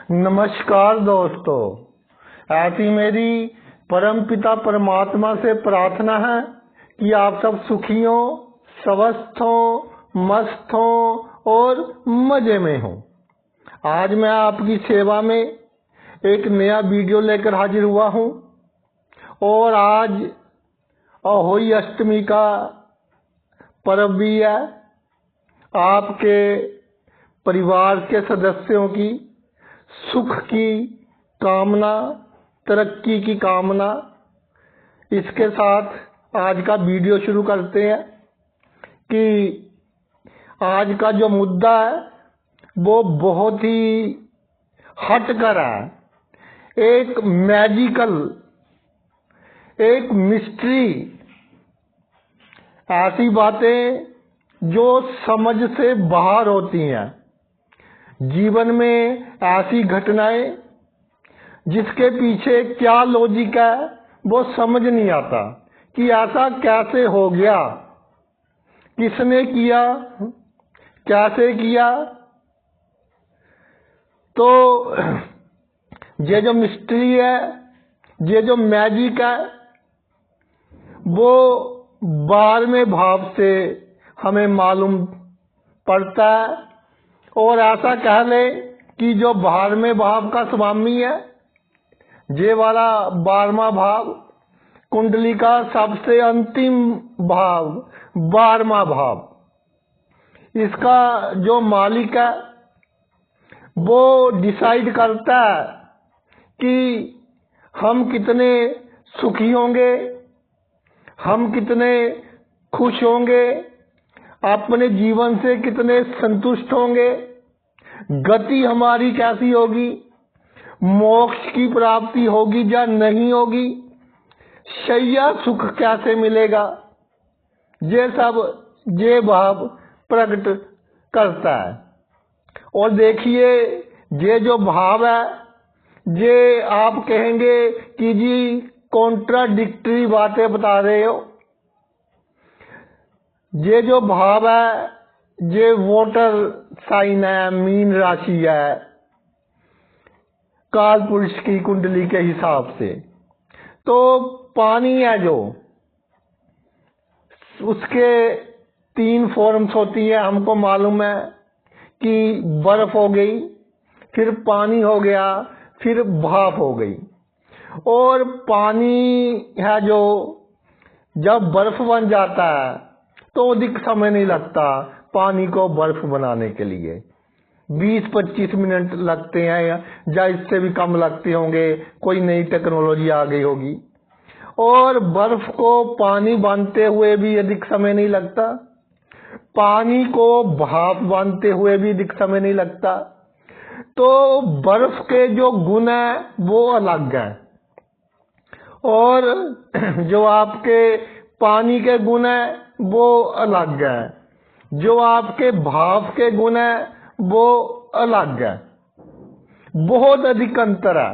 नमस्कार दोस्तों, ऐसी मेरी परमपिता परमात्मा से प्रार्थना है कि आप सब सुखी हो, स्वस्थ हो, मस्त हो और मजे में हो। आज मैं आपकी सेवा में एक नया वीडियो लेकर हाजिर हुआ हूँ और आज अहोई अष्टमी का पर्व भी है। आपके परिवार के सदस्यों की सुख की कामना, तरक्की की कामना, इसके साथ आज का वीडियो शुरू करते हैं कि आज का जो मुद्दा है वो बहुत ही हटकर है। एक मैजिकल, एक मिस्ट्री, ऐसी बातें जो समझ से बाहर होती हैं। जीवन में ऐसी घटनाएं जिसके पीछे क्या लॉजिक है वो समझ नहीं आता कि ऐसा कैसे हो गया, किसने किया, कैसे किया। तो ये जो मिस्ट्री है, ये जो मैजिक है, वो 12वें भाव से हमें मालूम पड़ता है। और ऐसा कह ले कि जो 12वें भाव का स्वामी है, ये वाला 12वां भाव कुंडली का सबसे अंतिम भाव, 12वां भाव, इसका जो मालिक है वो डिसाइड करता है कि हम कितने सुखी होंगे, हम कितने खुश होंगे, अपने जीवन से कितने संतुष्ट होंगे, गति हमारी कैसी होगी, मोक्ष की प्राप्ति होगी या नहीं होगी, शैया सुख कैसे मिलेगा, ये सब ये भाव प्रकट करता है। और देखिए, ये जो भाव है, ये आप कहेंगे कि जी कॉन्ट्राडिक्टरी बातें बता रहे हो। ये जो भाव है, ये वाटर साइन है, मीन राशि है काल पुरुष की कुंडली के हिसाब से। तो पानी है जो, उसके 3 फॉर्म्स होती है। हमको मालूम है कि बर्फ हो गई, फिर पानी हो गया, फिर भाप हो गई। और पानी है जो जब बर्फ बन जाता है तो अधिक समय नहीं लगता पानी को बर्फ बनाने के लिए। 20-25 मिनट लगते हैं या इससे भी कम लगते होंगे, कोई नई टेक्नोलॉजी आ गई होगी। और बर्फ को पानी बनते हुए भी अधिक समय नहीं लगता, पानी को भाप बनते हुए भी अधिक समय नहीं लगता। तो बर्फ के जो गुण है वो अलग है और जो आपके पानी के गुण है वो अलग है, जो आपके भाप के गुण है वो अलग है। बहुत अधिक अंतर है।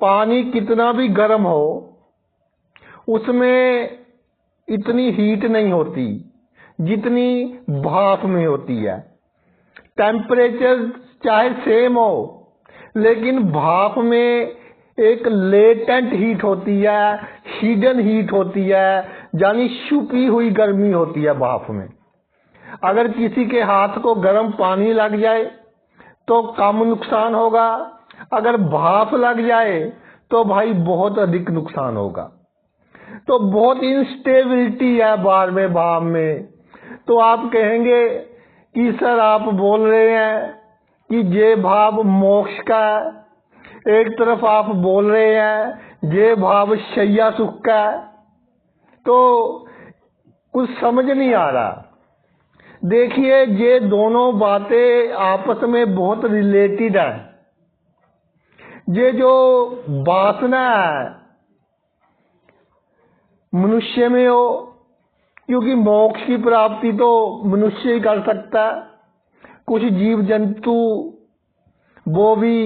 पानी कितना भी गर्म हो, उसमें इतनी हीट नहीं होती जितनी भाप में होती है। टेम्परेचर चाहे सेम हो, लेकिन भाप में एक लेटेंट हीट होती है, हिडन हीट होती है, यानी छुपी हुई गर्मी होती है भाप में। अगर किसी के हाथ को गर्म पानी लग जाए तो कम नुकसान होगा, अगर भाप लग जाए तो भाई बहुत अधिक नुकसान होगा। तो बहुत इंस्टेबिलिटी है 12वें भाव में। तो आप कहेंगे कि सर आप बोल रहे हैं कि ये भाव मोक्ष का है, एक तरफ आप बोल रहे हैं ये भाव शैया सुख का है, तो कुछ समझ नहीं आ रहा। देखिए, ये दोनों बातें आपस में बहुत रिलेटेड है। ये जो वासना है मनुष्य में हो, क्योंकि मोक्ष की प्राप्ति तो मनुष्य ही कर सकता है। कुछ जीव जंतु वो भी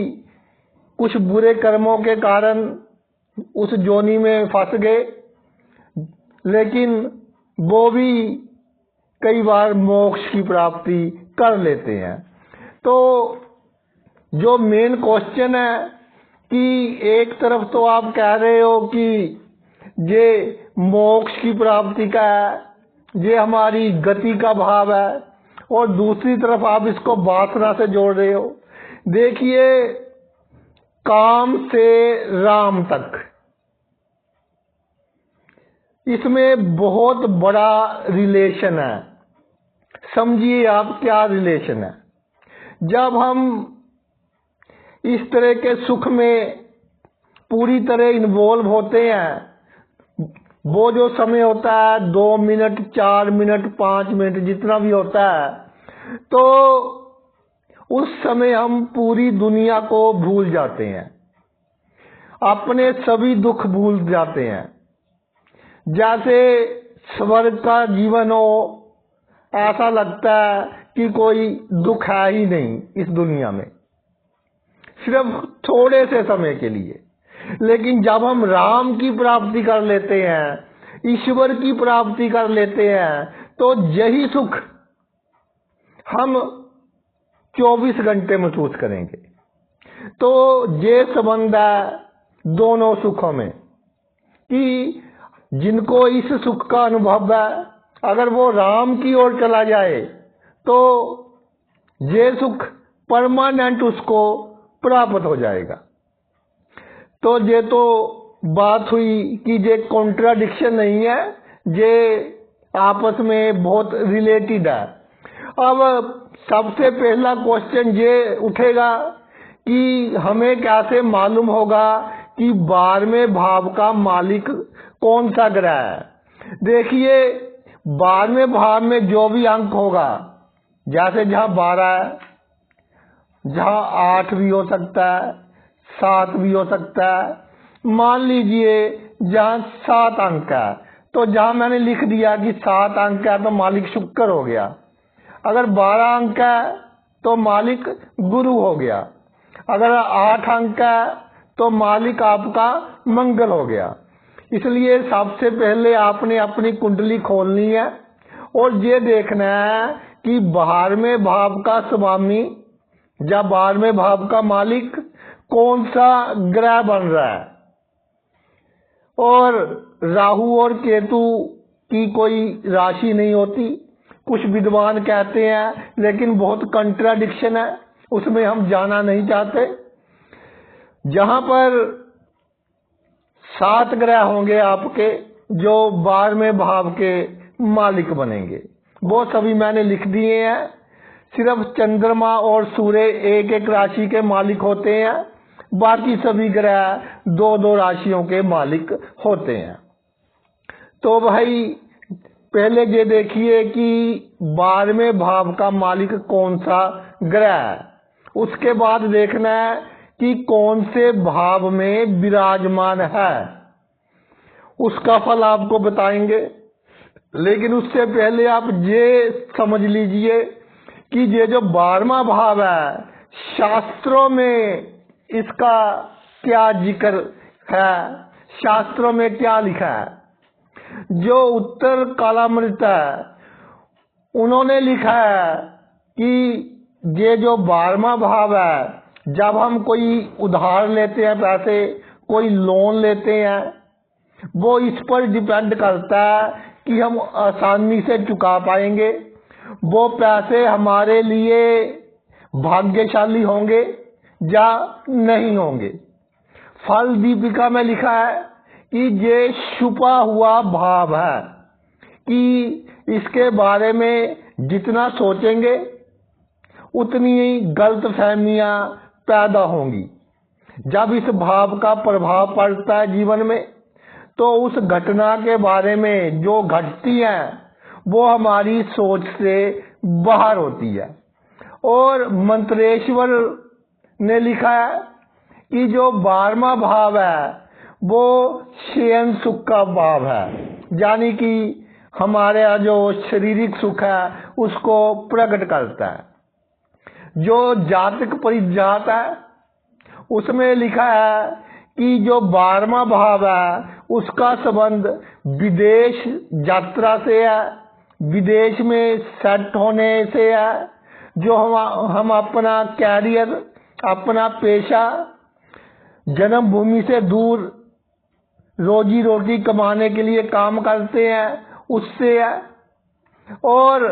कुछ बुरे कर्मों के कारण उस जोनी में फंस गए, लेकिन वो भी कई बार मोक्ष की प्राप्ति कर लेते हैं। तो जो मेन क्वेश्चन है कि एक तरफ तो आप कह रहे हो कि ये मोक्ष की प्राप्ति का है, ये हमारी गति का भाव है, और दूसरी तरफ आप इसको वासना से जोड़ रहे हो। देखिए, काम से राम तक इसमें बहुत बड़ा रिलेशन है। समझिए आप क्या रिलेशन है। जब हम इस तरह के सुख में पूरी तरह इन्वॉल्व होते हैं, वो जो समय होता है 2 मिनट, 4 मिनट, 5 मिनट, जितना भी होता है, तो उस समय हम पूरी दुनिया को भूल जाते हैं, अपने सभी दुख भूल जाते हैं। जैसे स्वर्ग का जीवन हो, ऐसा लगता है कि कोई दुख है ही नहीं इस दुनिया में, सिर्फ थोड़े से समय के लिए। लेकिन जब हम राम की प्राप्ति कर लेते हैं, ईश्वर की प्राप्ति कर लेते हैं, तो यही सुख हम 24 घंटे महसूस करेंगे। तो ये संबंध है दोनों सुखों में कि जिनको इस सुख का अनुभव है, अगर वो राम की ओर चला जाए तो ये सुख परमानेंट उसको प्राप्त हो जाएगा। तो ये तो बात हुई कि ये कॉन्ट्राडिक्शन नहीं है, ये आपस में बहुत रिलेटेड है। अब सबसे पहला क्वेश्चन ये उठेगा कि हमें कैसे मालूम होगा कि 12वें भाव का मालिक कौन सा ग्रह है। देखिए, 12वें भाव में जो भी अंक होगा, जैसे जहाँ 12 है, जहाँ 8 भी हो सकता है, 7 भी हो सकता है। मान लीजिए जहाँ 7 अंक है, तो जहाँ मैंने लिख दिया कि 7 अंक है तो मालिक शुक्र हो गया। अगर 12 अंक है तो मालिक गुरु हो गया। अगर 8 अंक है तो मालिक आपका मंगल हो गया। इसलिए सबसे पहले आपने अपनी कुंडली खोलनी है और ये देखना है कि 12वें भाव का स्वामी या 12वें भाव का मालिक कौन सा ग्रह बन रहा है। और राहु और केतु की कोई राशि नहीं होती, कुछ विद्वान कहते हैं, लेकिन बहुत कंट्राडिक्शन है, उसमें हम जाना नहीं चाहते। जहां पर 7 ग्रह होंगे आपके जो 12वें भाव के मालिक बनेंगे, वो सभी मैंने लिख दिए हैं। सिर्फ चंद्रमा और सूर्य एक एक राशि के मालिक होते हैं, बाकी सभी ग्रह 2-2 राशियों के मालिक होते हैं। तो भाई पहले ये देखिए कि 12वें भाव का मालिक कौन सा ग्रह है। उसके बाद देखना है कि कौन से भाव में विराजमान है, उसका फल आपको बताएंगे। लेकिन उससे पहले आप ये समझ लीजिए कि ये जो 12वां भाव है, शास्त्रों में इसका क्या जिक्र है, शास्त्रों में क्या लिखा है। जो उत्तर कालामृत है, उन्होंने लिखा है कि ये जो 12वां भाव है, जब हम कोई उधार लेते हैं पैसे, कोई लोन लेते हैं, वो इस पर डिपेंड करता है कि हम आसानी से चुका पाएंगे, वो पैसे हमारे लिए भाग्यशाली होंगे या नहीं होंगे। फल दीपिका में लिखा है कि ये छुपा हुआ भाव है, कि इसके बारे में जितना सोचेंगे उतनी ही गलतफहमियां पैदा होंगी। जब इस भाव का प्रभाव पड़ता है जीवन में, तो उस घटना के बारे में जो घटती है वो हमारी सोच से बाहर होती है। और मंत्रेश्वर ने लिखा है कि जो 12वां भाव है वो शयन सुख का भाव है, यानी कि हमारे जो शारीरिक सुख है उसको प्रकट करता है। जो जातक परिजात है उसमें लिखा है कि जो 12वां भाव है उसका संबंध विदेश यात्रा से है, विदेश में सेट होने से है। जो हम अपना कैरियर अपना पेशा जन्मभूमि से दूर रोजी रोटी कमाने के लिए काम करते हैं, उससे है। और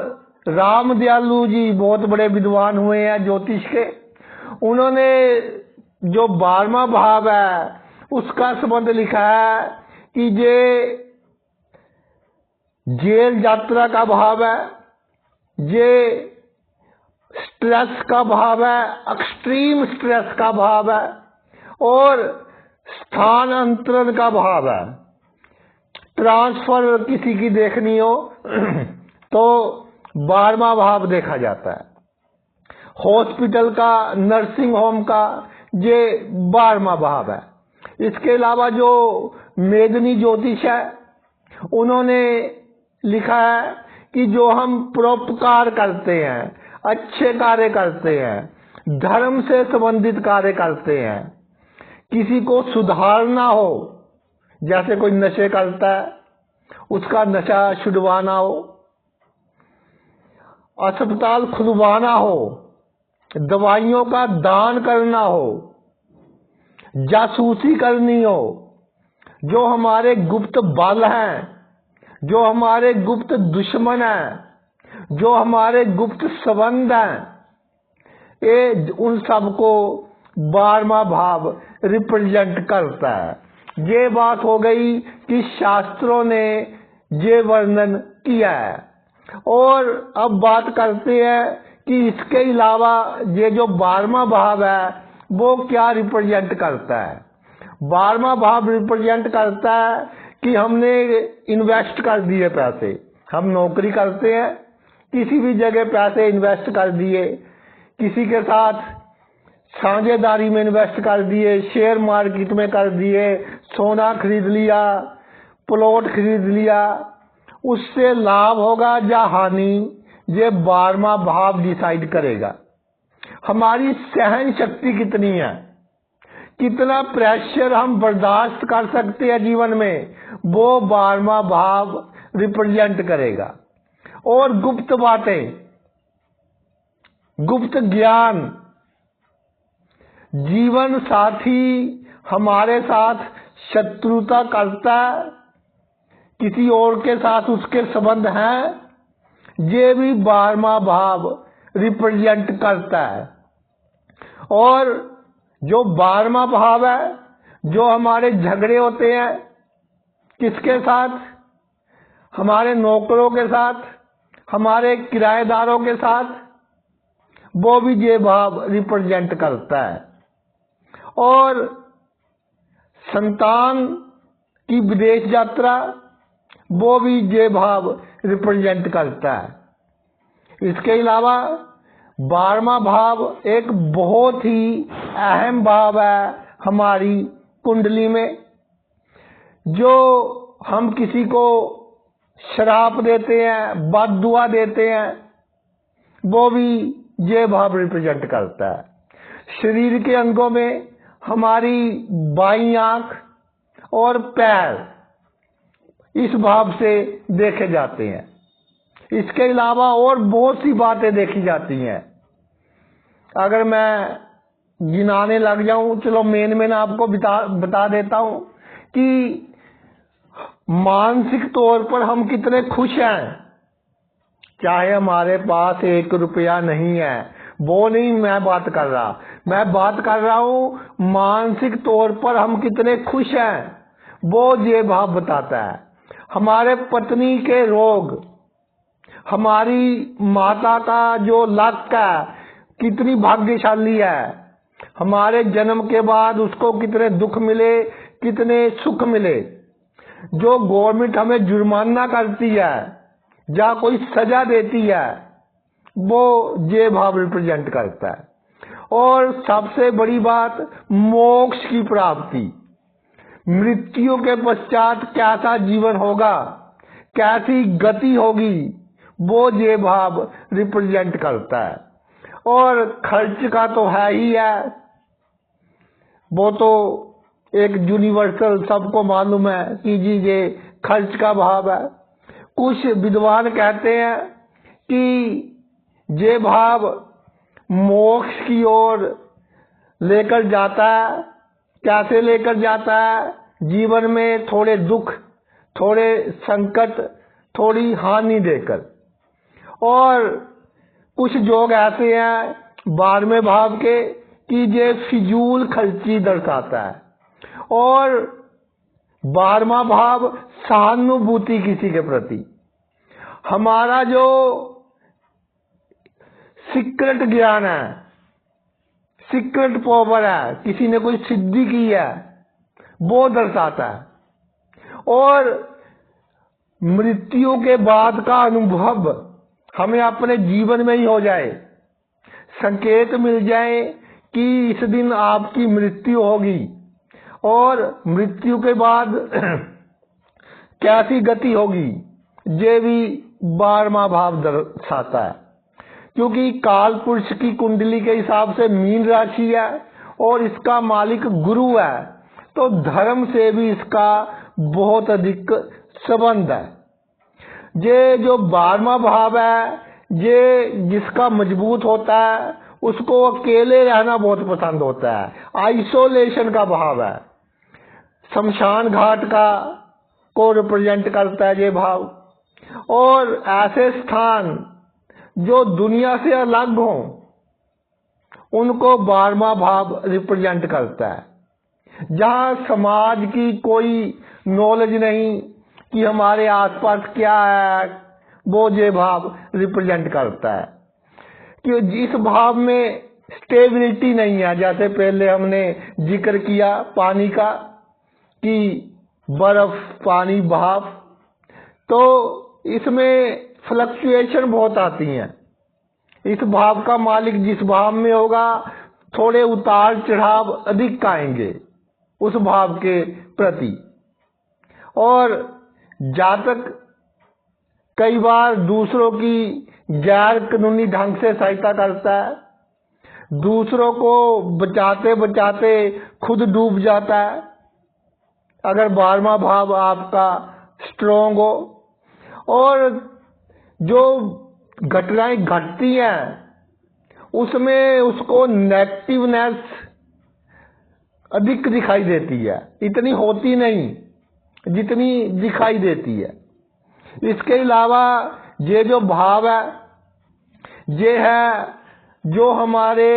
राम दयालु जी बहुत बड़े विद्वान हुए हैं ज्योतिष के। उन्होंने जो 12वां भाव है उसका संबंध लिखा है कि ये जेल यात्रा का भाव है, ये स्ट्रेस का भाव है, एक्सट्रीम स्ट्रेस का भाव है, और स्थानांतरण का भाव है। ट्रांसफर किसी की देखनी हो तो 12वां भाव देखा जाता है। हॉस्पिटल का, नर्सिंग होम का, ये 12वां भाव है। इसके अलावा जो मेदिनी ज्योतिष है उन्होंने लिखा है कि जो हम परोपकार करते हैं, अच्छे कार्य करते हैं, धर्म से संबंधित कार्य करते हैं, किसी को सुधारना हो, जैसे कोई नशे करता है उसका नशा छुड़वाना हो, अस्पताल खुलवाना हो, दवाइयों का दान करना हो, जासूसी करनी हो, जो हमारे गुप्त बल हैं, जो हमारे गुप्त दुश्मन हैं, जो हमारे गुप्त संबंध हैं, ये उन सबको 12वां भाव रिप्रेजेंट करता है। ये बात हो गई कि शास्त्रों ने ये वर्णन किया है। और अब बात करते हैं कि इसके अलावा ये जो 12वां भाव है वो क्या रिप्रेजेंट करता है। 12वां भाव रिप्रेजेंट करता है कि हमने इन्वेस्ट कर दिए पैसे, हम नौकरी करते हैं, किसी भी जगह पैसे इन्वेस्ट कर दिए, किसी के साथ साझेदारी में इन्वेस्ट कर दिए, शेयर मार्केट में कर दिए, सोना खरीद लिया, प्लॉट खरीद लिया, उससे लाभ होगा या हानि, ये 12वां भाव डिसाइड करेगा। हमारी सहन शक्ति कितनी है, कितना प्रेशर हम बर्दाश्त कर सकते हैं जीवन में, वो 12वां भाव रिप्रेजेंट करेगा। और गुप्त बातें, गुप्त ज्ञान, जीवन साथी हमारे साथ शत्रुता करता है, किसी और के साथ उसके संबंध हैं, ये भी 12वां भाव रिप्रेजेंट करता है। और जो 12वां भाव है, जो हमारे झगड़े होते हैं किसके साथ, हमारे नौकरों के साथ, हमारे किराएदारों के साथ, वो भी ये भाव रिप्रेजेंट करता है। और संतान की विदेश यात्रा, वो भी ये भाव रिप्रेजेंट करता है। इसके अलावा 12वां भाव एक बहुत ही अहम भाव है हमारी कुंडली में। जो हम किसी को श्राप देते हैं, बद्दुआ देते हैं, वो भी ये भाव रिप्रेजेंट करता है। शरीर के अंगों में हमारी बाईं आंख और पैर इस भाव से देखे जाते हैं। इसके अलावा और बहुत सी बातें देखी जाती हैं। अगर मैं गिनाने लग जाऊं, चलो मेन आपको बता देता हूं कि मानसिक तौर पर हम कितने खुश हैं, चाहे हमारे पास 1 रुपया नहीं है, वो नहीं मैं बात कर रहा। मैं बात कर रहा हूं मानसिक तौर पर हम कितने खुश हैं, वो ये भाव बताता है। हमारे पत्नी के रोग, हमारी माता का जो लक है कितनी भाग्यशाली है, हमारे जन्म के बाद उसको कितने दुख मिले, कितने सुख मिले। जो गवर्नमेंट हमें जुर्माना करती है या कोई सजा देती है, वो ये भाव रिप्रेजेंट करता है। और सबसे बड़ी बात, मोक्ष की प्राप्ति, मृत्यु के पश्चात कैसा जीवन होगा, कैसी गति होगी, वो ये भाव रिप्रेजेंट करता है। और खर्च का तो है ही है, वो तो एक यूनिवर्सल सबको मालूम है कि जी ये खर्च का भाव है। कुछ विद्वान कहते हैं कि ये भाव मोक्ष की ओर लेकर जाता है। कैसे लेकर जाता है? जीवन में थोड़े दुख, थोड़े संकट, थोड़ी हानि देकर। और कुछ लोग ऐसे हैं 12वें भाव के कि ये फिजूल खर्ची दर्शाता है। और 12वां भाव सहानुभूति किसी के प्रति। हमारा जो सीक्रेट ज्ञान है, सीक्रेट पावर है, किसी ने कोई सिद्धि की है, वो दर्शाता है। और मृत्यु के बाद का अनुभव हमें अपने जीवन में ही हो जाए, संकेत मिल जाए कि इस दिन आपकी मृत्यु होगी और मृत्यु के बाद कैसी गति होगी, ये भी 12वां भाव दर्शाता है। क्योंकि काल पुरुष की कुंडली के हिसाब से मीन राशि है और इसका मालिक गुरु है, तो धर्म से भी इसका बहुत अधिक संबंध है। ये जो 12वां भाव है, ये जिसका मजबूत होता है उसको अकेले रहना बहुत पसंद होता है। आइसोलेशन का भाव है, शमशान घाट का को रिप्रेजेंट करता है ये भाव। और ऐसे स्थान जो दुनिया से अलग हो, उनको 12वां भाव रिप्रेजेंट करता है। जहां समाज की कोई नॉलेज नहीं कि हमारे आसपास क्या है, वो ये भाव रिप्रेजेंट करता है। कि इस भाव में स्टेबिलिटी नहीं है। जैसे पहले हमने जिक्र किया पानी का कि बर्फ, पानी, भाप, तो इसमें फ्लक्चुएशन बहुत आती हैं। इस भाव का मालिक जिस भाव में होगा, थोड़े उतार चढ़ाव अधिक आएंगे उस भाव के प्रति। और जातक कई बार दूसरों की गैर कानूनी ढंग से सहायता करता है, दूसरों को बचाते बचाते खुद डूब जाता है, अगर 12वां भाव आपका स्ट्रोंग हो। और जो घटनाएं घटती हैं उसमें उसको नेगेटिवनेस अधिक दिखाई देती है, इतनी होती नहीं जितनी दिखाई देती है। इसके अलावा ये जो भाव है, ये है जो हमारे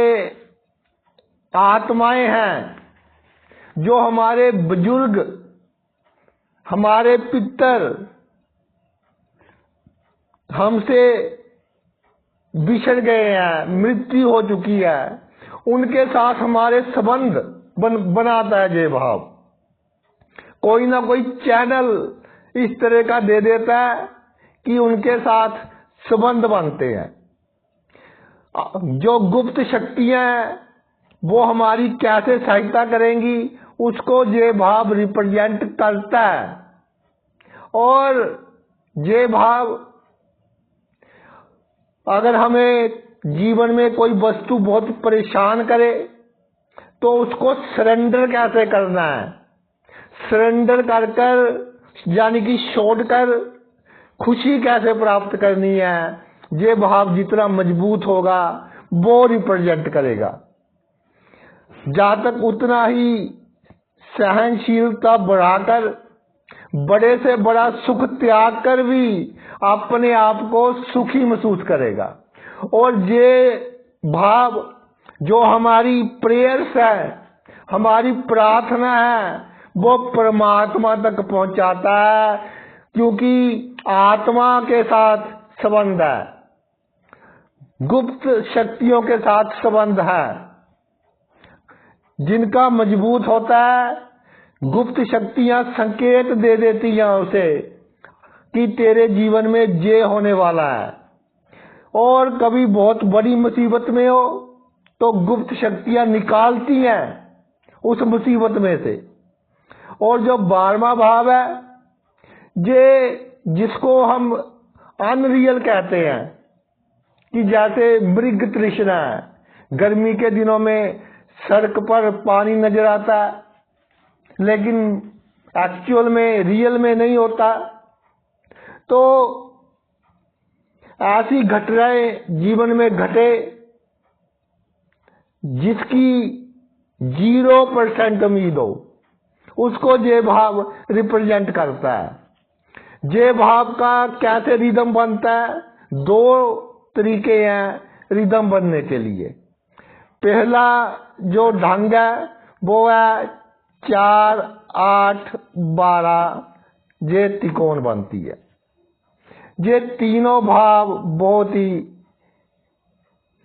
आत्माएं हैं, जो हमारे बुजुर्ग, हमारे पितर हमसे बिछड़ गए हैं, मृत्यु हो चुकी है, उनके साथ हमारे संबंध बनाता है ये भाव। कोई ना कोई चैनल इस तरह का दे देता है कि उनके साथ संबंध बनते हैं। जो गुप्त शक्तियां हैं वो हमारी कैसे सहायता करेंगी, उसको ये भाव रिप्रेजेंट करता है। और ये भाव अगर हमें जीवन में कोई वस्तु बहुत परेशान करे तो उसको सरेंडर कैसे करना है, सरेंडर कर कर यानी कि छोड़कर खुशी कैसे प्राप्त करनी है, ये भाव जितना मजबूत होगा वो रिप्रेजेंट करेगा। जातक उतना ही सहनशीलता बढ़ाकर बड़े से बड़ा सुख त्याग कर भी अपने आप को सुखी महसूस करेगा। और ये भाव जो हमारी प्रेयर्स है, हमारी प्रार्थना है, वो परमात्मा तक पहुंचाता है, क्योंकि आत्मा के साथ संबंध है, गुप्त शक्तियों के साथ संबंध है। जिनका मजबूत होता है, गुप्त शक्तियां संकेत दे देती हैं उसे कि तेरे जीवन में ये होने वाला है। और कभी बहुत बड़ी मुसीबत में हो तो गुप्त शक्तियां निकालती हैं उस मुसीबत में से। और जो 12वां भाव है, ये जिसको हम अनरियल कहते हैं, कि जैसे मृग तृष्णा है, गर्मी के दिनों में सड़क पर पानी नजर आता है लेकिन एक्चुअल में, रियल में नहीं होता। तो ऐसी घटनाएं जीवन में घटे जिसकी 0% उम्मीद हो, उसको जे भाव रिप्रेजेंट करता है। जे भाव का कैसे रिदम बनता है? दो तरीके हैं रिदम बनने के लिए। पहला जो ढंग है वो है 4, 8, 12 ये त्रिकोण बनती है। ये तीनों भाव बहुत ही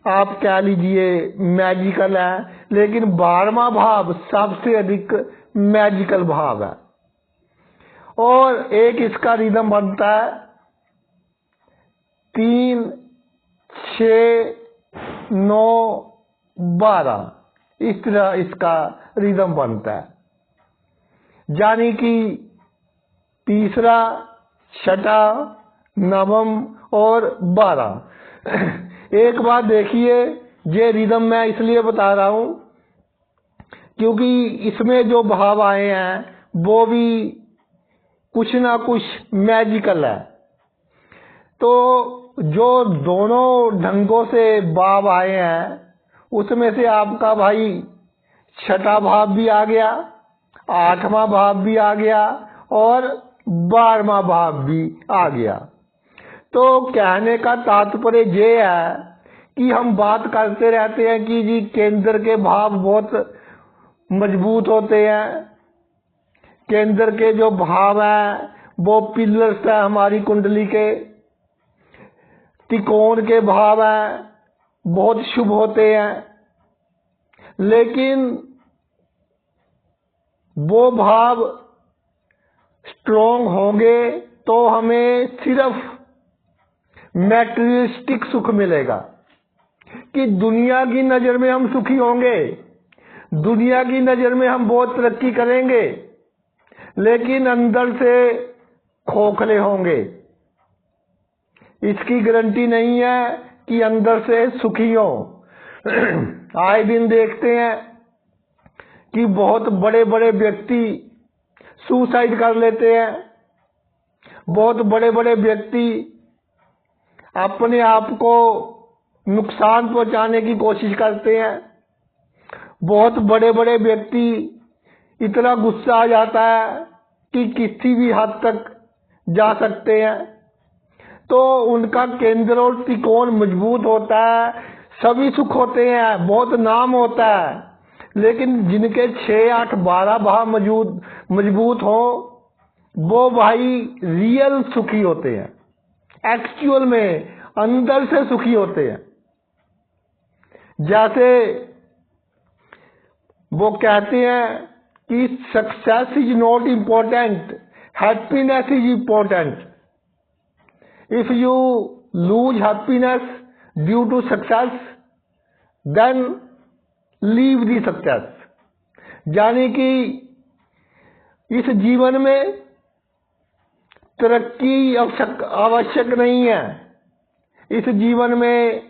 आप कह लीजिए मैजिकल है, लेकिन 12वां भाव सबसे अधिक मैजिकल भाव है। और एक इसका रिदम बनता है 3, 6, 9, 12 इस तरह इसका रिदम बनता है। यानी कि तीसरा, छठा, नवम और 12। एक बात देखिए, ये रिदम मैं इसलिए बता रहा हूं क्योंकि इसमें जो भाव आए हैं वो भी कुछ ना कुछ मैजिकल है। तो जो दोनों ढंगों से भाव आए हैं उसमें से आपका भाई छठा भाव भी आ गया, 8वां भाव भी आ गया और 12वां भाव भी आ गया। तो कहने का तात्पर्य ये है कि हम बात करते रहते हैं कि जी केंद्र के भाव बहुत मजबूत होते हैं, केंद्र के जो भाव हैं वो पिलर्स हैं हमारी कुंडली के, त्रिकोण के भाव हैं बहुत शुभ होते हैं। लेकिन वो भाव स्ट्रोंग होंगे तो हमें सिर्फ मैटेरियलिस्टिक सुख मिलेगा कि दुनिया की नजर में हम सुखी होंगे, दुनिया की नजर में हम बहुत तरक्की करेंगे, लेकिन अंदर से खोखले होंगे। इसकी गारंटी नहीं है कि अंदर से सुखी हो। आए दिन देखते हैं कि बहुत बड़े बड़े व्यक्ति सुसाइड कर लेते हैं, बहुत बड़े बड़े व्यक्ति अपने आप को नुकसान पहुंचाने की कोशिश करते हैं, बहुत बड़े बड़े व्यक्ति इतना गुस्सा आ जाता है कि किसी भी हद तक जा सकते हैं। तो उनका केंद्र और त्रिकोण मजबूत होता है, सभी सुख होते हैं, बहुत नाम होता है, लेकिन जिनके 6, 8, 12 भाव मजबूत हो वो भाई रियल सुखी होते हैं, एक्चुअल में अंदर से सुखी होते हैं। जैसे वो कहते हैं कि success is not important, happiness is important. If you lose happiness due to success then leave the success. यानी कि इस जीवन में तरक्की आवश्यक नहीं है, इस जीवन में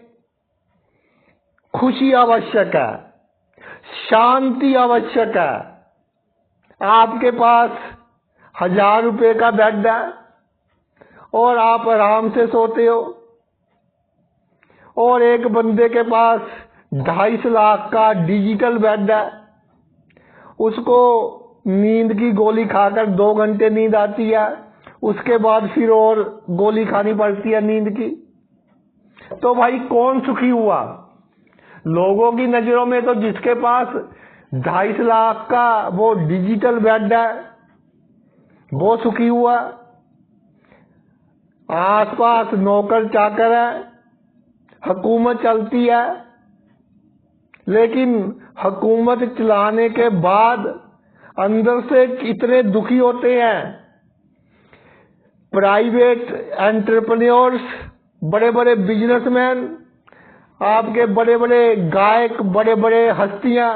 खुशी आवश्यक है, शांति आवश्यक है। आपके पास 1000 रुपए का बेड है और आप आराम से सोते हो, और एक बंदे के पास 2.5 लाख का डिजिटल बेड है, उसको नींद की गोली खाकर 2 घंटे नींद आती है, उसके बाद फिर और गोली खानी पड़ती है नींद की। तो भाई कौन सुखी हुआ? लोगों की नजरों में तो जिसके पास 2.5 लाख का वो डिजिटल बेड है वो सुखी हुआ। आसपास नौकर चाकर है, हुकूमत चलती है, लेकिन हुकूमत चलाने के बाद अंदर से इतने दुखी होते हैं। प्राइवेट एंटरप्रेन्योर्स, बड़े बड़े बिजनेसमैन, आपके बड़े बड़े गायक, बड़े बड़े हस्तियां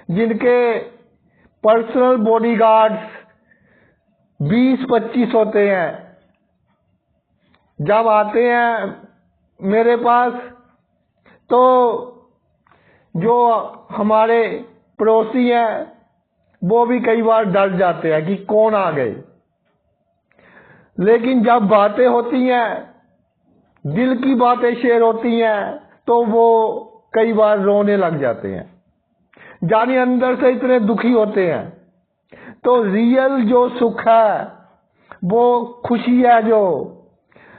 जिनके पर्सनल बॉडीगार्ड्स 20-25 होते हैं, जब आते हैं मेरे पास तो जो हमारे पड़ोसी हैं वो भी कई बार डर जाते हैं कि कौन आ गए। लेकिन जब बातें होती हैं, दिल की बातें शेयर होती हैं, तो वो कई बार रोने लग जाते हैं। जानी अंदर से इतने दुखी होते हैं। तो रियल जो सुख है, वो खुशी है,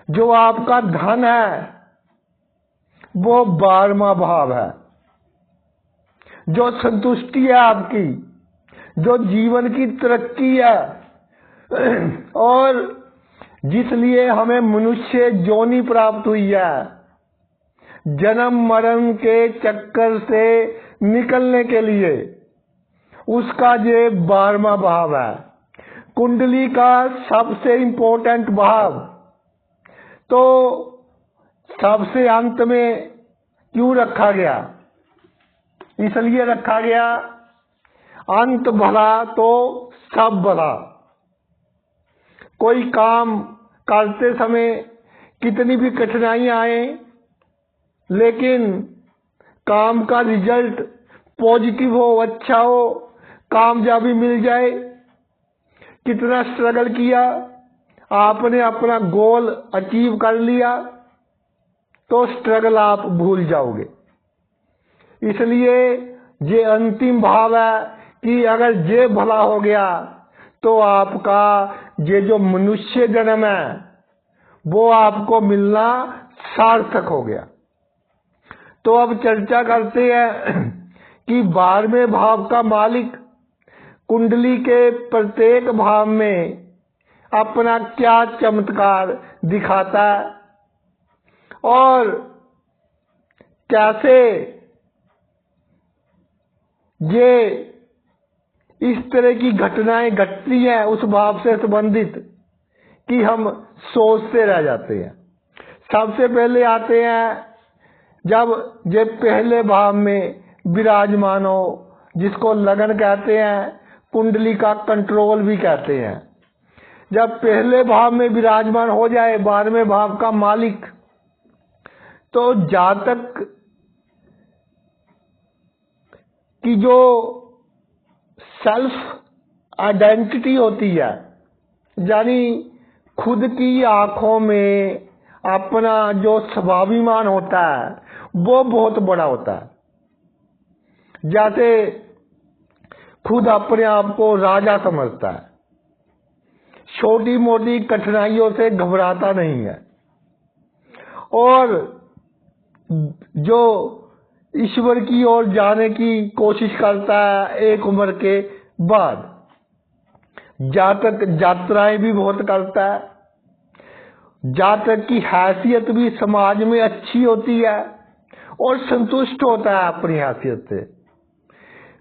जो आपका धन है, वो 12वां भाव है। जो संतुष्टि है आपकी, जो जीवन की तरक्की है, और जिसलिए हमें मनुष्य जोनी प्राप्त हुई है, जन्म मरण के चक्कर से निकलने के लिए, उसका ये 12वां भाव है। कुंडली का सबसे इंपॉर्टेंट भाव तो सबसे अंत में क्यों रखा गया? इसलिए रखा गया, अंत भला तो सब भला। कोई काम करते समय कितनी भी कठिनाइयां आए, लेकिन काम का रिजल्ट पॉजिटिव हो, अच्छा हो, कामयाबी मिल जाए। कितना स्ट्रगल किया, आपने अपना गोल अचीव कर लिया, तो स्ट्रगल आप भूल जाओगे। इसलिए ये अंतिम भाव है कि अगर ये भला हो गया तो आपका ये जो मनुष्य जन्म है, वो आपको मिलना सार्थक हो गया। तो अब चर्चा करते हैं कि 12वें भाव का मालिक कुंडली के प्रत्येक भाव में अपना क्या चमत्कार दिखाता है, और कैसे ये इस तरह की घटनाएं घटती हैं उस भाव से संबंधित कि हम सोचते रह जाते हैं। सबसे पहले आते हैं जब ये पहले भाव में विराजमान हो, जिसको लगन कहते हैं, कुंडली का कंट्रोल भी कहते हैं। जब पहले भाव में विराजमान हो जाए 12वें भाव का मालिक, तो जातक की जो सेल्फ आइडेंटिटी होती है, यानी खुद की आंखों में अपना जो स्वाभिमान होता है, वो बहुत बड़ा होता है। जैसे खुद अपने आप को राजा समझता है, छोटी मोटी कठिनाइयों से घबराता नहीं है, और जो ईश्वर की ओर जाने की कोशिश करता है एक उम्र के बाद। जातक यात्राएं भी बहुत करता है। जातक की हैसियत भी समाज में अच्छी होती है और संतुष्ट होता है अपनी हैसियत से।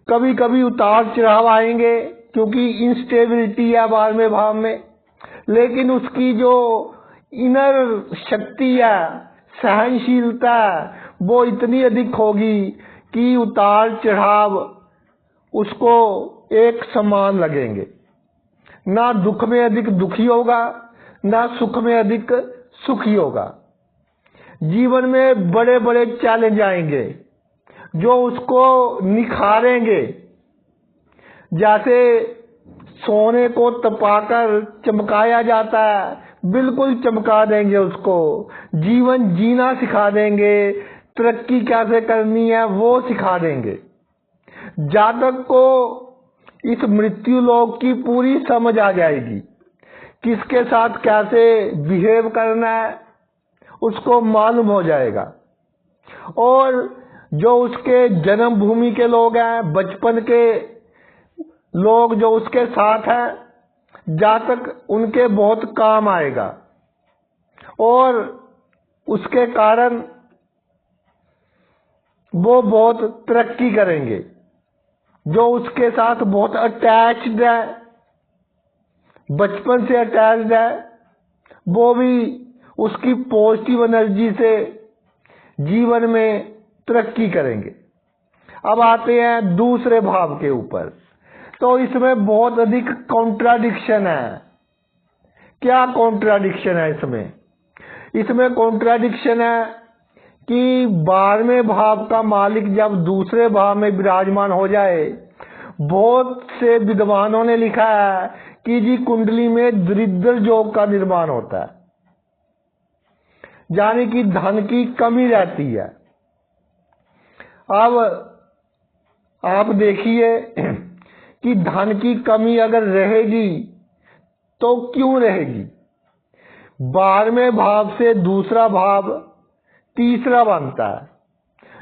कभी कभी उतार चढ़ाव आएंगे, क्योंकि इंस्टेबिलिटी है 12वें भाव में, लेकिन उसकी जो इनर शक्ति है, सहनशीलता, वो इतनी अधिक होगी कि उतार चढ़ाव उसको एक समान लगेंगे। ना दुख में अधिक दुखी होगा, ना सुख में अधिक सुखी होगा। जीवन में बड़े बड़े चैलेंज आएंगे जो उसको निखारेंगे। जैसे सोने को तपाकर चमकाया जाता है, बिल्कुल चमका देंगे उसको। जीवन जीना सिखा देंगे, तरक्की कैसे करनी है वो सिखा देंगे। जातक को इस मृत्यु लोक की पूरी समझ आ जाएगी, किसके साथ कैसे बिहेव करना है उसको मालूम हो जाएगा। और जो उसके जन्मभूमि के लोग हैं, बचपन के लोग जो उसके साथ हैं, जातक उनके बहुत काम आएगा, और उसके कारण वो बहुत तरक्की करेंगे। जो उसके साथ बहुत अटैच्ड है, बचपन से अटैच्ड है, वो भी उसकी पॉजिटिव एनर्जी से जीवन में तरक्की करेंगे। अब आते हैं दूसरे भाव के ऊपर। तो इसमें बहुत अधिक कॉन्ट्राडिक्शन है। क्या कॉन्ट्राडिक्शन है इसमें? इसमें कॉन्ट्राडिक्शन है कि 12वें भाव का मालिक जब दूसरे भाव में विराजमान हो जाए, बहुत से विद्वानों ने लिखा है कि जी कुंडली में दरिद्र योग का निर्माण होता है, यानी कि धन की कमी रहती है। अब आप देखिए कि धन की कमी अगर रहेगी तो क्यों रहेगी। 12वें भाव से दूसरा भाव तीसरा बनता है।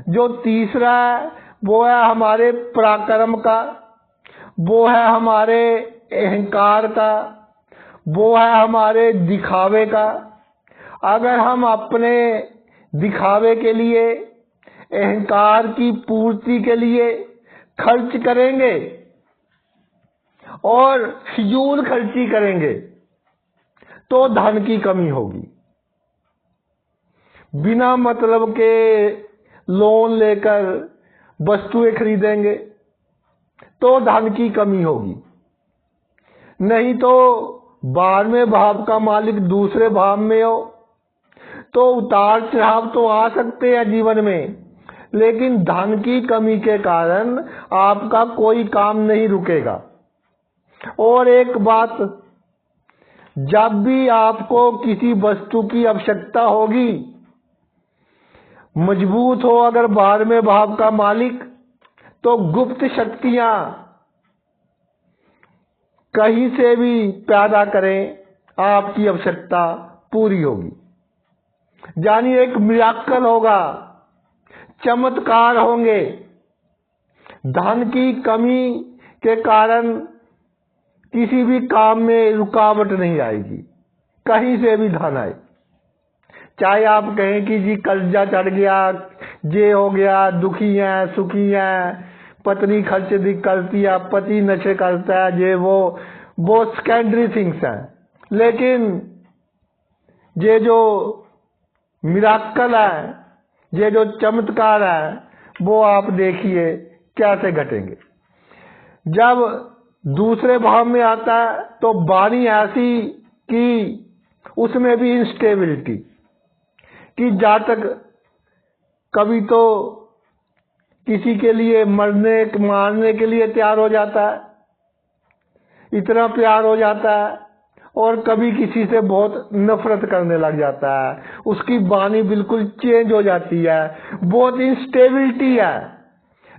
जो तीसरा है वो है हमारे पराक्रम का, वो है हमारे अहंकार का, वो है हमारे दिखावे का। अगर हम अपने दिखावे के लिए, अहंकार की पूर्ति के लिए खर्च करेंगे और फिजूल खर्ची करेंगे तो धन की कमी होगी। बिना मतलब के लोन लेकर वस्तुएं खरीदेंगे तो धन की कमी होगी। नहीं तो 12वें भाव का मालिक दूसरे भाव में हो तो उतार चढ़ाव तो आ सकते हैं जीवन में, लेकिन धन की कमी के कारण आपका कोई काम नहीं रुकेगा। और एक बात, जब भी आपको किसी वस्तु की आवश्यकता होगी, मजबूत हो अगर 12वें भाव का मालिक, तो गुप्त शक्तियां कहीं से भी पैदा करें, आपकी आवश्यकता पूरी होगी। यानी एक मिराकल होगा, चमत्कार होंगे। धन की कमी के कारण किसी भी काम में रुकावट नहीं आएगी, कहीं से भी धन आए। चाहे आप कहें कि जी कर्जा चढ़ गया, ये हो गया, दुखी हैं, सुखी हैं, पत्नी खर्च करती है, पति नशे करता है, ये वो सेकेंडरी थिंग्स हैं। लेकिन ये जो मिराकल है, ये जो चमत्कार है, वो आप देखिए कैसे घटेंगे। जब दूसरे भाव में आता है तो वाणी ऐसी कि उसमें भी इंस्टेबिलिटी, कि जातक कभी तो किसी के लिए मारने के लिए तैयार हो जाता है, इतना प्यार हो जाता है, और कभी किसी से बहुत नफरत करने लग जाता है। उसकी वाणी बिल्कुल चेंज हो जाती है, बहुत इंस्टेबिलिटी है।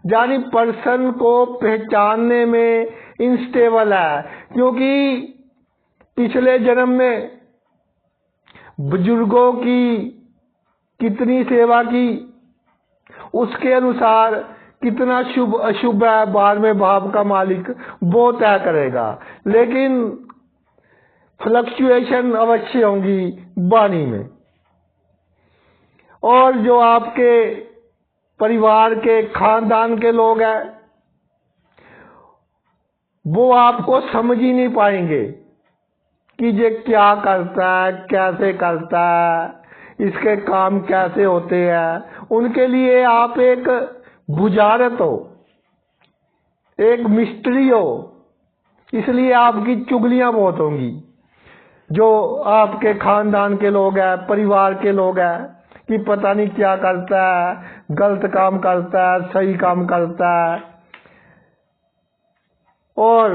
यानी पर्सन को पहचानने में इंस्टेबल है, क्योंकि पिछले जन्म में बुजुर्गों की कितनी सेवा की, उसके अनुसार कितना शुभ अशुभ है 12वें भाव का मालिक वो तय करेगा। लेकिन फ्लक्चुएशन अवश्य होंगी वाणी में। और जो आपके परिवार के खानदान के लोग हैं, वो आपको समझ ही नहीं पाएंगे कि ये क्या करता है, कैसे करता है, इसके काम कैसे होते हैं। उनके लिए आप एक बुझारत हो, एक मिस्ट्री हो, इसलिए आपकी चुगलियां बहुत होंगी। जो आपके खानदान के लोग हैं, परिवार के लोग हैं, कि पता नहीं क्या करता है, गलत काम करता है, सही काम करता है। और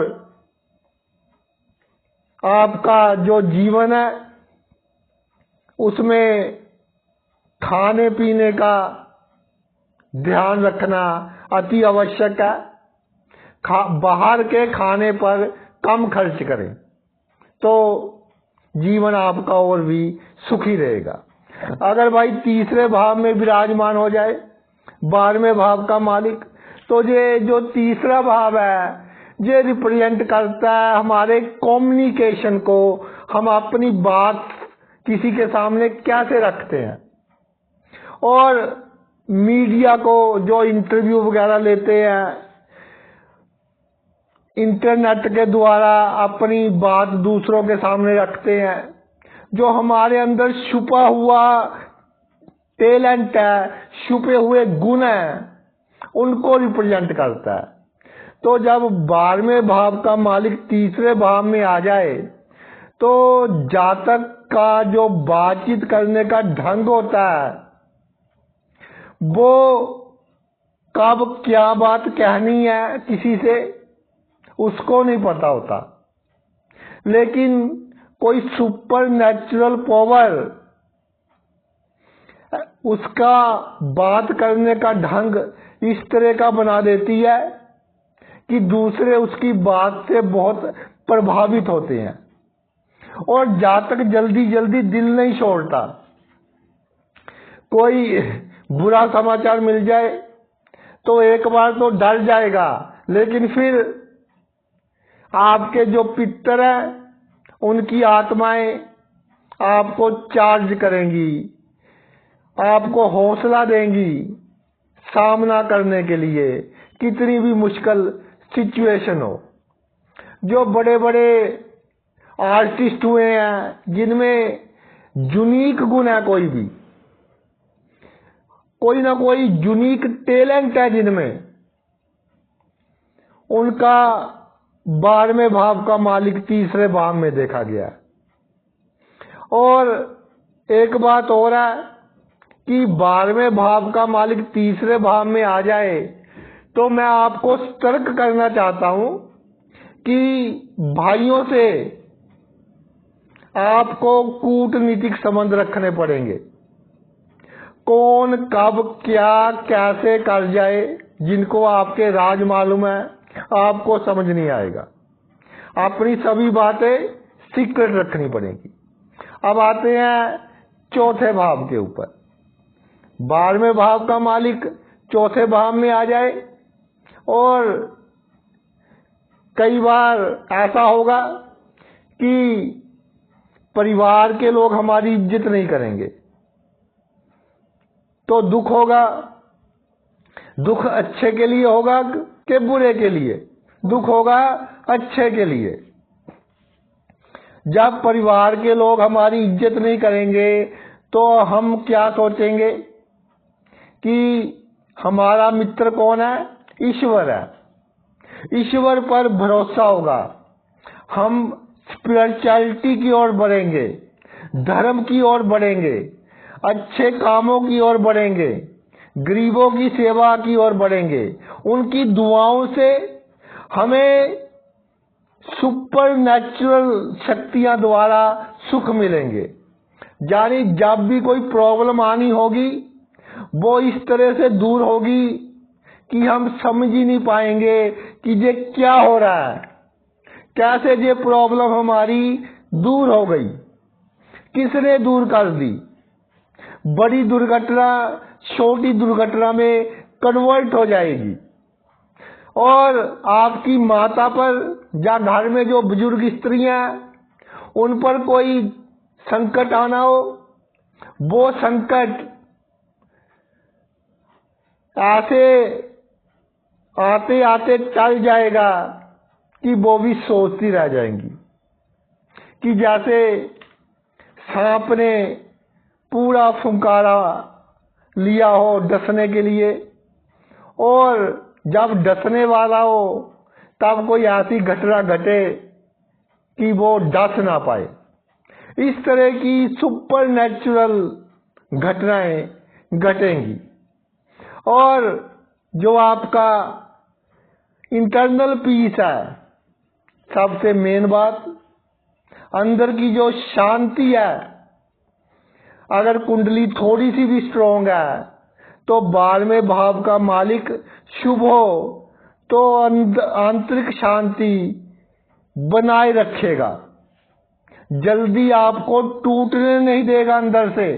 आपका जो जीवन है उसमें खाने पीने का ध्यान रखना अति आवश्यक है। बाहर के खाने पर कम खर्च करें तो जीवन आपका और भी सुखी रहेगा। अगर भाई तीसरे भाव में विराजमान हो जाए 12वें भाव का मालिक, तो ये जो तीसरा भाव है ये रिप्रेजेंट करता है हमारे कम्युनिकेशन को। हम अपनी बात किसी के सामने कैसे रखते हैं, और मीडिया को जो इंटरव्यू वगैरह लेते हैं, इंटरनेट के द्वारा अपनी बात दूसरों के सामने रखते हैं। जो हमारे अंदर छुपा हुआ टैलेंट है, छुपे हुए गुण हैं, उनको रिप्रेजेंट करता है। तो जब 12वें भाव का मालिक तीसरे भाव में आ जाए तो जातक का जो बातचीत करने का ढंग होता है, वो कब क्या बात कहनी है किसी से उसको नहीं पता होता। लेकिन कोई सुपर नेचुरल पावर उसका बात करने का ढंग इस तरह का बना देती है कि दूसरे उसकी बात से बहुत प्रभावित होते हैं और जातक जल्दी जल्दी दिल नहीं छोड़ता। कोई बुरा समाचार मिल जाए तो एक बार तो डर जाएगा, लेकिन फिर आपके जो पितर हैं उनकी आत्माएं आपको चार्ज करेंगी, आपको हौसला देंगी सामना करने के लिए, कितनी भी मुश्किल सिचुएशन हो। जो बड़े बड़े आर्टिस्ट हुए हैं जिनमें यूनिक गुण है, कोई ना कोई यूनिक टैलेंट है जिनमें, उनका 12वें भाव का मालिक तीसरे भाव में देखा गया। और एक बात और है कि 12वें भाव का मालिक तीसरे भाव में आ जाए तो मैं आपको सतर्क करना चाहता हूं कि भाइयों से आपको कूटनीतिक संबंध रखने पड़ेंगे। कौन कब क्या कैसे कर जाए, जिनको आपके राज मालूम है, आपको समझ नहीं आएगा। अपनी सभी बातें सीक्रेट रखनी पड़ेगी। अब आते हैं चौथे भाव के ऊपर। 12वें भाव का मालिक चौथे भाव में आ जाए और कई बार ऐसा होगा कि परिवार के लोग हमारी इज्जत नहीं करेंगे तो दुख होगा। दुख अच्छे के लिए होगा कि बुरे के लिए? दुख होगा अच्छे के लिए। जब परिवार के लोग हमारी इज्जत नहीं करेंगे तो हम क्या सोचेंगे कि हमारा मित्र कौन है? ईश्वर है। ईश्वर पर भरोसा होगा। हम स्पिरिचुअलिटी की ओर बढ़ेंगे, धर्म की ओर बढ़ेंगे, अच्छे कामों की ओर बढ़ेंगे, गरीबों की सेवा की ओर बढ़ेंगे। उनकी दुआओं से हमें सुपर नेचुरल शक्तियां द्वारा सुख मिलेंगे। यानी जब भी कोई प्रॉब्लम आनी होगी वो इस तरह से दूर होगी कि हम समझ ही नहीं पाएंगे कि ये क्या हो रहा है, कैसे ये प्रॉब्लम हमारी दूर हो गई, किसने दूर कर दी। बड़ी दुर्घटना छोटी दुर्घटना में कन्वर्ट हो जाएगी और आपकी माता पर या घर में जो बुजुर्ग स्त्रियां उन पर कोई संकट आना हो, वो संकट ऐसे आते आते टल जाएगा कि वो भी सोचती रह जाएंगी कि जैसे सांप ने पूरा फुंकारा लिया हो डसने के लिए, और जब डसने वाला हो तब कोई ऐसी घटना घटे कि वो डस ना पाए। इस तरह की सुपर नेचुरल घटनाएं घटेंगी। और जो आपका इंटरनल पीस है, सबसे मेन बात, अंदर की जो शांति है, अगर कुंडली थोड़ी सी भी स्ट्रांग है तो 12वें भाव का मालिक शुभ हो तो आंतरिक शांति बनाए रखेगा, जल्दी आपको टूटने नहीं देगा, अंदर से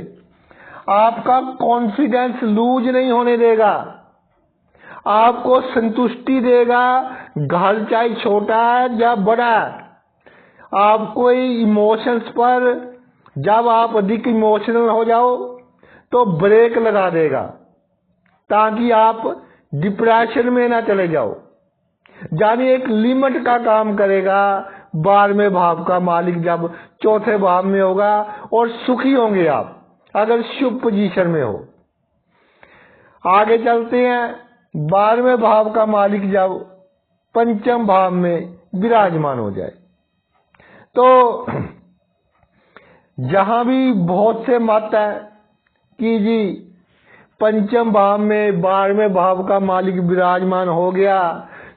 आपका कॉन्फिडेंस लूज नहीं होने देगा, आपको संतुष्टि देगा। घर चाहे छोटा है या बड़ा है, आपको इमोशंस पर जब आप अधिक इमोशनल हो जाओ तो ब्रेक लगा देगा ताकि आप डिप्रेशन में ना चले जाओ। यानी एक लिमिट का काम करेगा। 12वें भाव का मालिक जब चौथे भाव में होगा और सुखी होंगे आप अगर शुभ पोजीशन में हो। आगे चलते हैं। 12वें भाव का मालिक जब पंचम भाव में विराजमान हो जाए तो जहां भी बहुत से मत है कि जी पंचम भाव में 12वें भाव का मालिक विराजमान हो गया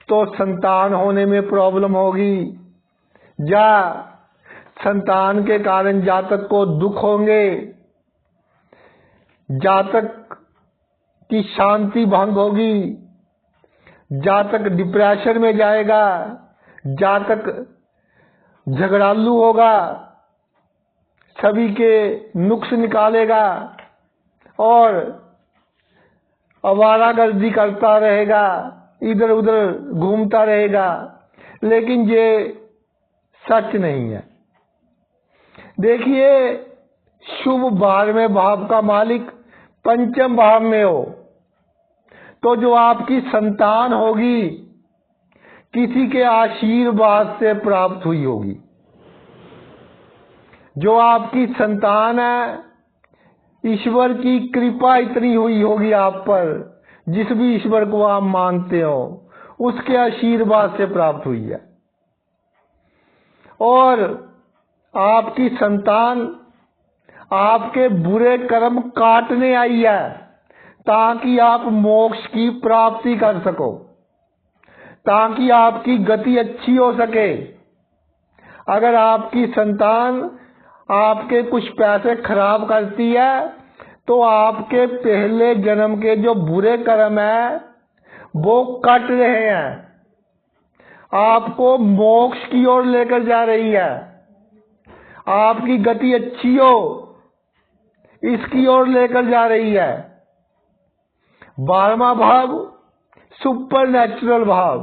तो संतान होने में प्रॉब्लम होगी, या संतान के कारण जातक को दुख होंगे, जातक की शांति भंग होगी, जातक डिप्रेशन में जाएगा, जातक झगड़ालू होगा, सभी के नुक्स निकालेगा और आवारागर्दी करता रहेगा, इधर उधर घूमता रहेगा। लेकिन ये सच नहीं है। देखिए, शुभ 12वें भाव का मालिक पंचम भाव में हो तो जो आपकी संतान होगी किसी के आशीर्वाद से प्राप्त हुई होगी। जो आपकी संतान है, ईश्वर की कृपा इतनी हुई होगी आप पर, जिस भी ईश्वर को आप मानते हो उसके आशीर्वाद से प्राप्त हुई है। और आपकी संतान आपके बुरे कर्म काटने आई है ताकि आप मोक्ष की प्राप्ति कर सको, ताकि आपकी गति अच्छी हो सके। अगर आपकी संतान आपके कुछ पैसे खराब करती है तो आपके पहले जन्म के जो बुरे कर्म है वो कट रहे हैं, आपको मोक्ष की ओर लेकर जा रही है। आपकी गति अच्छी हो इसकी ओर लेकर जा रही है। 12वां भाव सुपर नेचुरल भाव।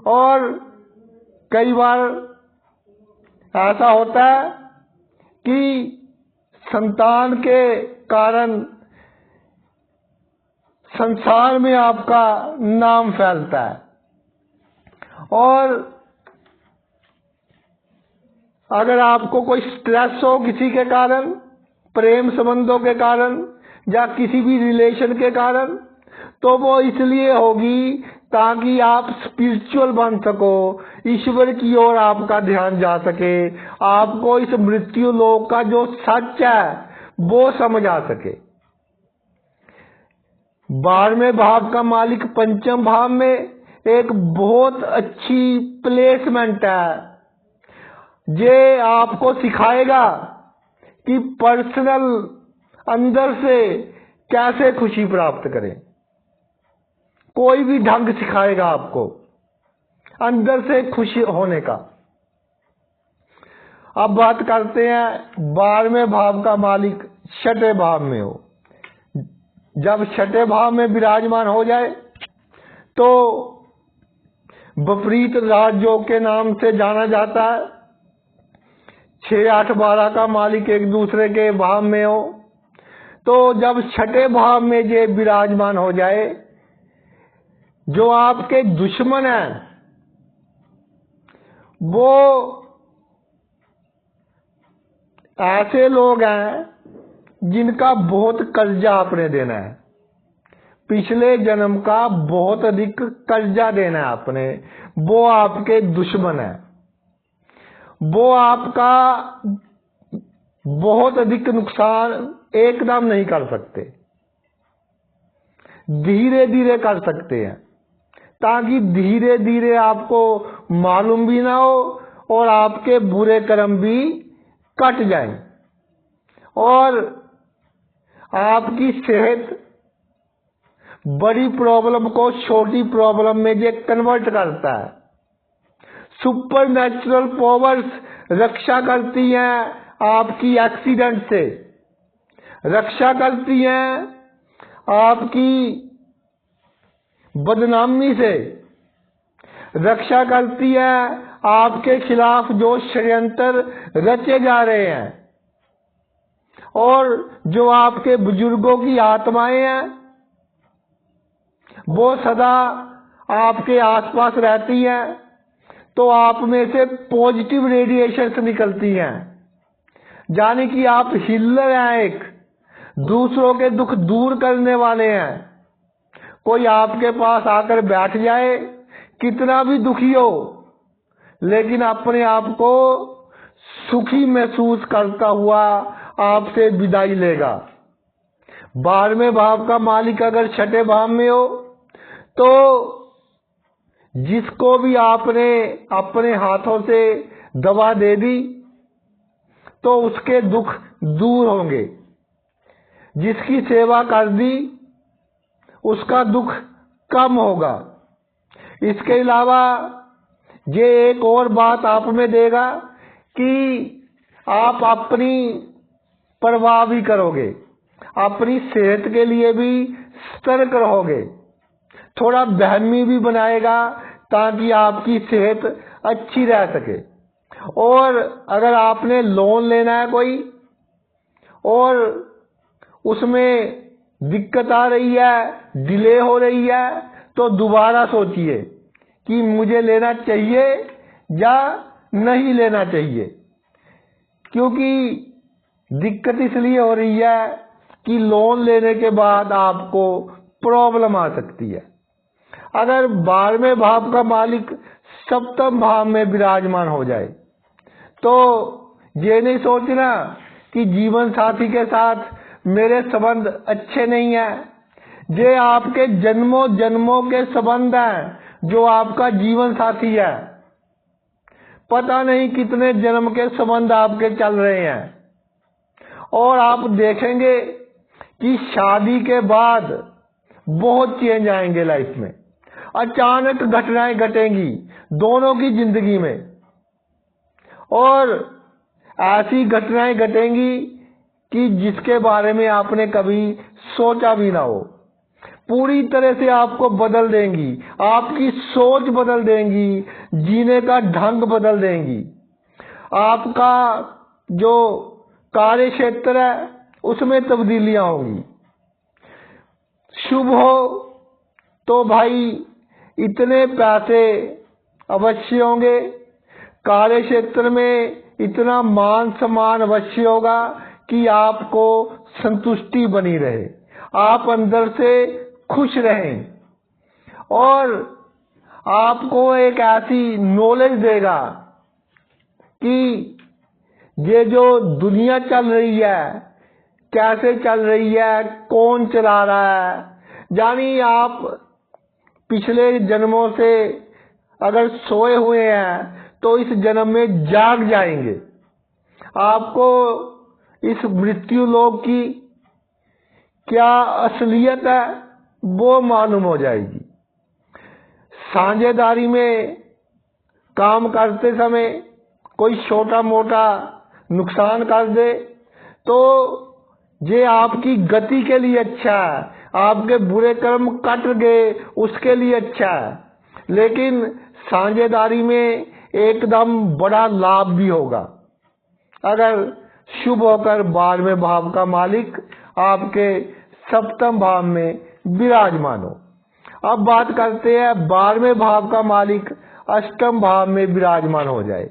और कई बार ऐसा होता है कि संतान के कारण संसार में आपका नाम फैलता है। और अगर आपको कोई स्ट्रेस हो किसी के कारण, प्रेम संबंधों के कारण या किसी भी रिलेशन के कारण, तो वो इसलिए होगी ताकि आप स्पिरिचुअल बन सको, ईश्वर की ओर आपका ध्यान जा सके, आपको इस मृत्यु लोक का जो सच है वो समझ आ सके। 12वें भाव का मालिक पंचम भाव में एक बहुत अच्छी प्लेसमेंट है। ये आपको सिखाएगा कि पर्सनल अंदर से कैसे खुशी प्राप्त करें। कोई भी ढंग सिखाएगा आपको अंदर से खुश होने का। अब बात करते हैं 12वें भाव का मालिक छठे भाव में हो। जब छठे भाव में विराजमान हो जाए तो विपरीत राजयोग के नाम से जाना जाता है। 6, 8, 12 का मालिक एक दूसरे के भाव में हो तो जब छठे भाव में ये विराजमान हो जाए, जो आपके दुश्मन हैं वो ऐसे लोग हैं जिनका बहुत कर्जा आपने देना है, पिछले जन्म का बहुत अधिक कर्जा देना है आपने, वो आपके दुश्मन है। वो आपका बहुत अधिक नुकसान एकदम नहीं कर सकते, धीरे धीरे कर सकते हैं, ताकि धीरे धीरे आपको मालूम भी ना हो और आपके बुरे कर्म भी कट जाएं और आपकी सेहत बड़ी प्रॉब्लम को छोटी प्रॉब्लम में ये कन्वर्ट करता है। सुपर नेचुरल पावर्स रक्षा करती हैं आपकी एक्सीडेंट से, रक्षा करती हैं आपकी बदनामी से, रक्षा करती है आपके खिलाफ जो षड्यंत्र रचे जा रहे हैं। और जो आपके बुजुर्गों की आत्माएं हैं वो सदा आपके आसपास रहती हैं, तो आप में से पॉजिटिव रेडिएशंस निकलती हैं, यानी कि आप हीलर हैं, एक दूसरों के दुख दूर करने वाले हैं। कोई आपके पास आकर बैठ जाए कितना भी दुखी हो, लेकिन अपने आप को सुखी महसूस करता हुआ आपसे विदाई लेगा। 12वें भाव का मालिक अगर छठे भाव में हो तो जिसको भी आपने अपने हाथों से दवा दे दी तो उसके दुख दूर होंगे, जिसकी सेवा कर दी उसका दुख कम होगा। इसके अलावा ये एक और बात आप में देगा कि आप अपनी परवाह भी करोगे, अपनी सेहत के लिए भी सतर्क रहोगे, थोड़ा बहमी भी बनाएगा ताकि आपकी सेहत अच्छी रह सके। और अगर आपने लोन लेना है कोई और उसमें दिक्कत आ रही है, डिले हो रही है, तो दोबारा सोचिए कि मुझे लेना चाहिए या नहीं लेना चाहिए, क्योंकि दिक्कत इसलिए हो रही है कि लोन लेने के बाद आपको प्रॉब्लम आ सकती है। अगर 12वें भाव का मालिक सप्तम भाव में विराजमान हो जाए तो ये नहीं सोचना कि जीवन साथी के साथ मेरे संबंध अच्छे नहीं हैं। ये आपके जन्मों जन्मों के संबंध हैं जो आपका जीवन साथी है। पता नहीं कितने जन्म के संबंध आपके चल रहे हैं और आप देखेंगे कि शादी के बाद बहुत चेंज आएंगे लाइफ में। अचानक घटनाएं घटेंगी दोनों की जिंदगी में और ऐसी घटनाएं घटेंगी कि जिसके बारे में आपने कभी सोचा भी ना हो। पूरी तरह से आपको बदल देंगी, आपकी सोच बदल देंगी, जीने का ढंग बदल देंगी। आपका जो कार्य क्षेत्र है उसमें तब्दीलियां होंगी। शुभ हो तो भाई इतने पैसे अवश्य होंगे, कार्य क्षेत्र में इतना मान सम्मान अवश्य होगा कि आपको संतुष्टि बनी रहे, आप अंदर से खुश रहें और आपको एक ऐसी नॉलेज देगा कि ये जो दुनिया चल रही है कैसे चल रही है, कौन चला रहा है। यानी आप पिछले जन्मों से अगर सोए हुए हैं तो इस जन्म में जाग जाएंगे। आपको इस मृत्यु लोक की क्या असलियत है वो मालूम हो जाएगी। साझेदारी में काम करते समय कोई छोटा मोटा नुकसान कर दे तो ये आपकी गति के लिए अच्छा है, आपके बुरे कर्म कट गए उसके लिए अच्छा है। लेकिन साझेदारी में एकदम बड़ा लाभ भी होगा अगर शुभ होकर 12वें भाव का मालिक आपके सप्तम भाव में विराजमान हो। अब बात करते हैं 12वें भाव का मालिक अष्टम भाव में विराजमान हो जाए।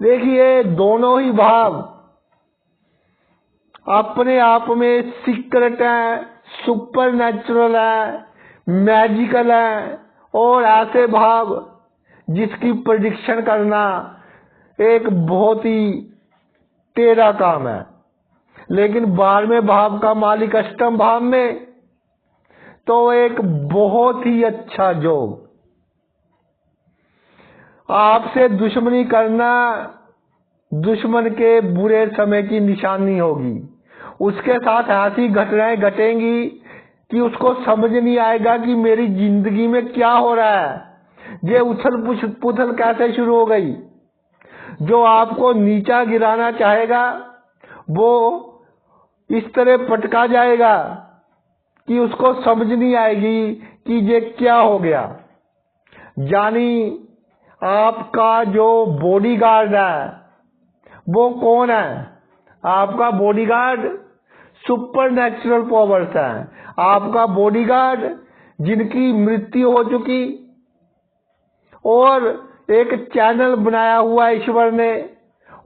देखिए दोनों ही भाव अपने आप में सीक्रेट है, सुपर नेचुरल है, मैजिकल है और ऐसे भाव जिसकी प्रेडिक्शन करना एक बहुत ही टेढ़ा काम है। लेकिन 12वें भाव का मालिक अष्टम भाव में तो एक बहुत ही अच्छा योग। आपसे दुश्मनी करना दुश्मन के बुरे समय की निशानी होगी। उसके साथ ऐसी घटनाएं घटेंगी कि उसको समझ नहीं आएगा कि मेरी जिंदगी में क्या हो रहा है। ये उथल पुथल कैसे शुरू हो गई। जो आपको नीचा गिराना चाहेगा वो इस तरह पटका जाएगा कि उसको समझ नहीं आएगी कि ये क्या हो गया। यानी आपका जो बॉडीगार्ड है वो कौन है? आपका बॉडीगार्ड सुपर नेचुरल पावर्स है। आपका बॉडीगार्ड जिनकी मृत्यु हो चुकी और एक चैनल बनाया हुआ ईश्वर ने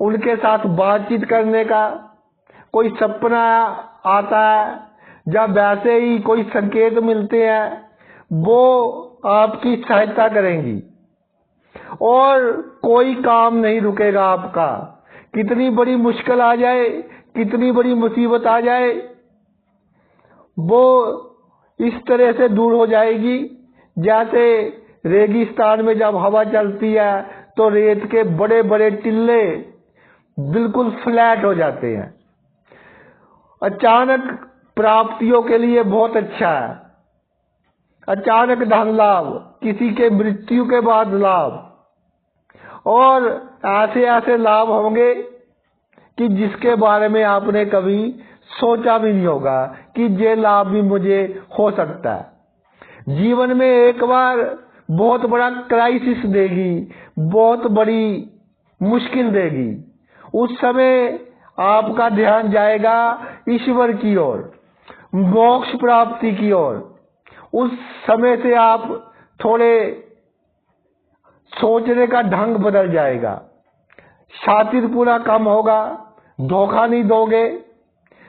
उनके साथ बातचीत करने का। कोई सपना आता है या वैसे ही कोई संकेत मिलते हैं वो आपकी सहायता करेंगी और कोई काम नहीं रुकेगा आपका। कितनी बड़ी मुश्किल आ जाए, कितनी बड़ी मुसीबत आ जाए, वो इस तरह से दूर हो जाएगी जैसे रेगिस्तान में जब हवा चलती है तो रेत के बड़े बड़े टिल्ले बिल्कुल फ्लैट हो जाते हैं। अचानक प्राप्तियों के लिए बहुत अच्छा है। अचानक धन लाभ, किसी के मृत्यु के बाद लाभ, और ऐसे ऐसे लाभ होंगे कि जिसके बारे में आपने कभी सोचा भी नहीं होगा कि ये लाभ भी मुझे हो सकता है। जीवन में एक बार बहुत बड़ा क्राइसिस देगी, बहुत बड़ी मुश्किल देगी। उस समय आपका ध्यान जाएगा ईश्वर की ओर, मोक्ष प्राप्ति की ओर। उस समय से आप थोड़े सोचने का ढंग बदल जाएगा, शातिरपुरा कम होगा, धोखा नहीं दोगे,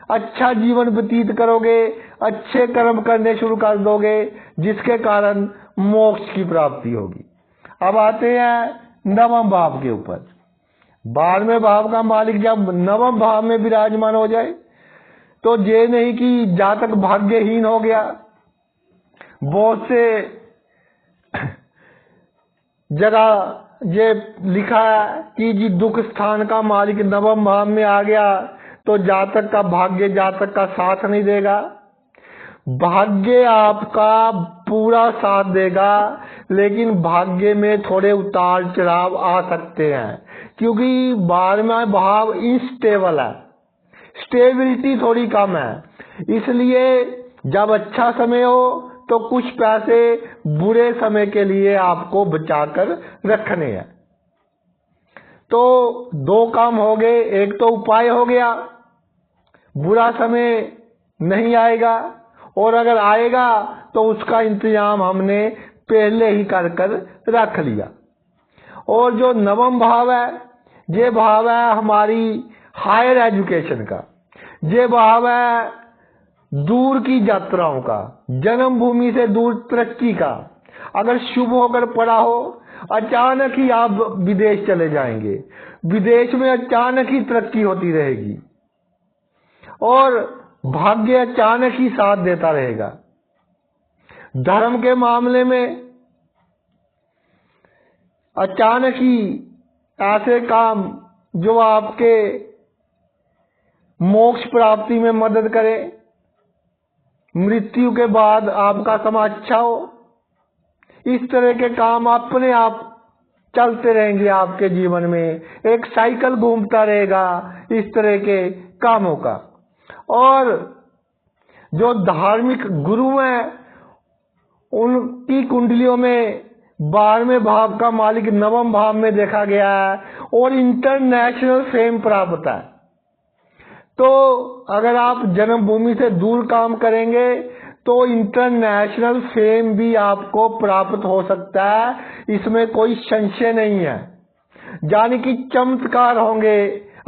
अच्छा जीवन व्यतीत करोगे, अच्छे कर्म करने शुरू कर दोगे, जिसके कारण मोक्ष की प्राप्ति होगी। अब आते हैं नवम भाव के ऊपर। 12वें भाव का मालिक जब नवम भाव में विराजमान हो जाए तो ये नहीं कि जातक भाग्यहीन हो गया। बहुत से जगह ये लिखा है कि जी दुख स्थान का मालिक नवम भाव में आ गया तो जातक का भाग्य जातक का साथ नहीं देगा। भाग्य आपका पूरा साथ देगा, लेकिन भाग्य में थोड़े उतार चढ़ाव आ सकते हैं, क्योंकि 12वां भाव इनस्टेबल है, स्टेबिलिटी थोड़ी कम है। इसलिए जब अच्छा समय हो तो कुछ पैसे बुरे समय के लिए आपको बचाकर रखने हैं। तो दो काम हो गए, एक तो उपाय हो गया, बुरा समय नहीं आएगा, और अगर आएगा तो उसका इंतजाम हमने पहले ही कर रख लिया। और जो नवम भाव है, ये भाव है हमारी हायर एजुकेशन का, ये भाव है दूर की यात्राओं का, जन्मभूमि से दूर तरक्की का। अगर शुभ होकर पड़ा हो, अचानक ही आप विदेश चले जाएंगे, विदेश में अचानक ही तरक्की होती रहेगी, और भाग्य अचानक ही साथ देता रहेगा। धर्म के मामले में अचानक ही ऐसे काम जो आपके मोक्ष प्राप्ति में मदद करे, मृत्यु के बाद आपका समय अच्छा हो, इस तरह के काम अपने आप चलते रहेंगे आपके जीवन में, एक साइकिल घूमता रहेगा इस तरह के कामों का। और जो धार्मिक गुरु हैं उनकी कुंडलियों में 12वें भाव का मालिक नवम भाव में देखा गया है, और इंटरनेशनल फेम प्राप्त है। तो अगर आप जन्मभूमि से दूर काम करेंगे तो इंटरनेशनल फेम भी आपको प्राप्त हो सकता है, इसमें कोई संशय नहीं है। यानी कि चमत्कार होंगे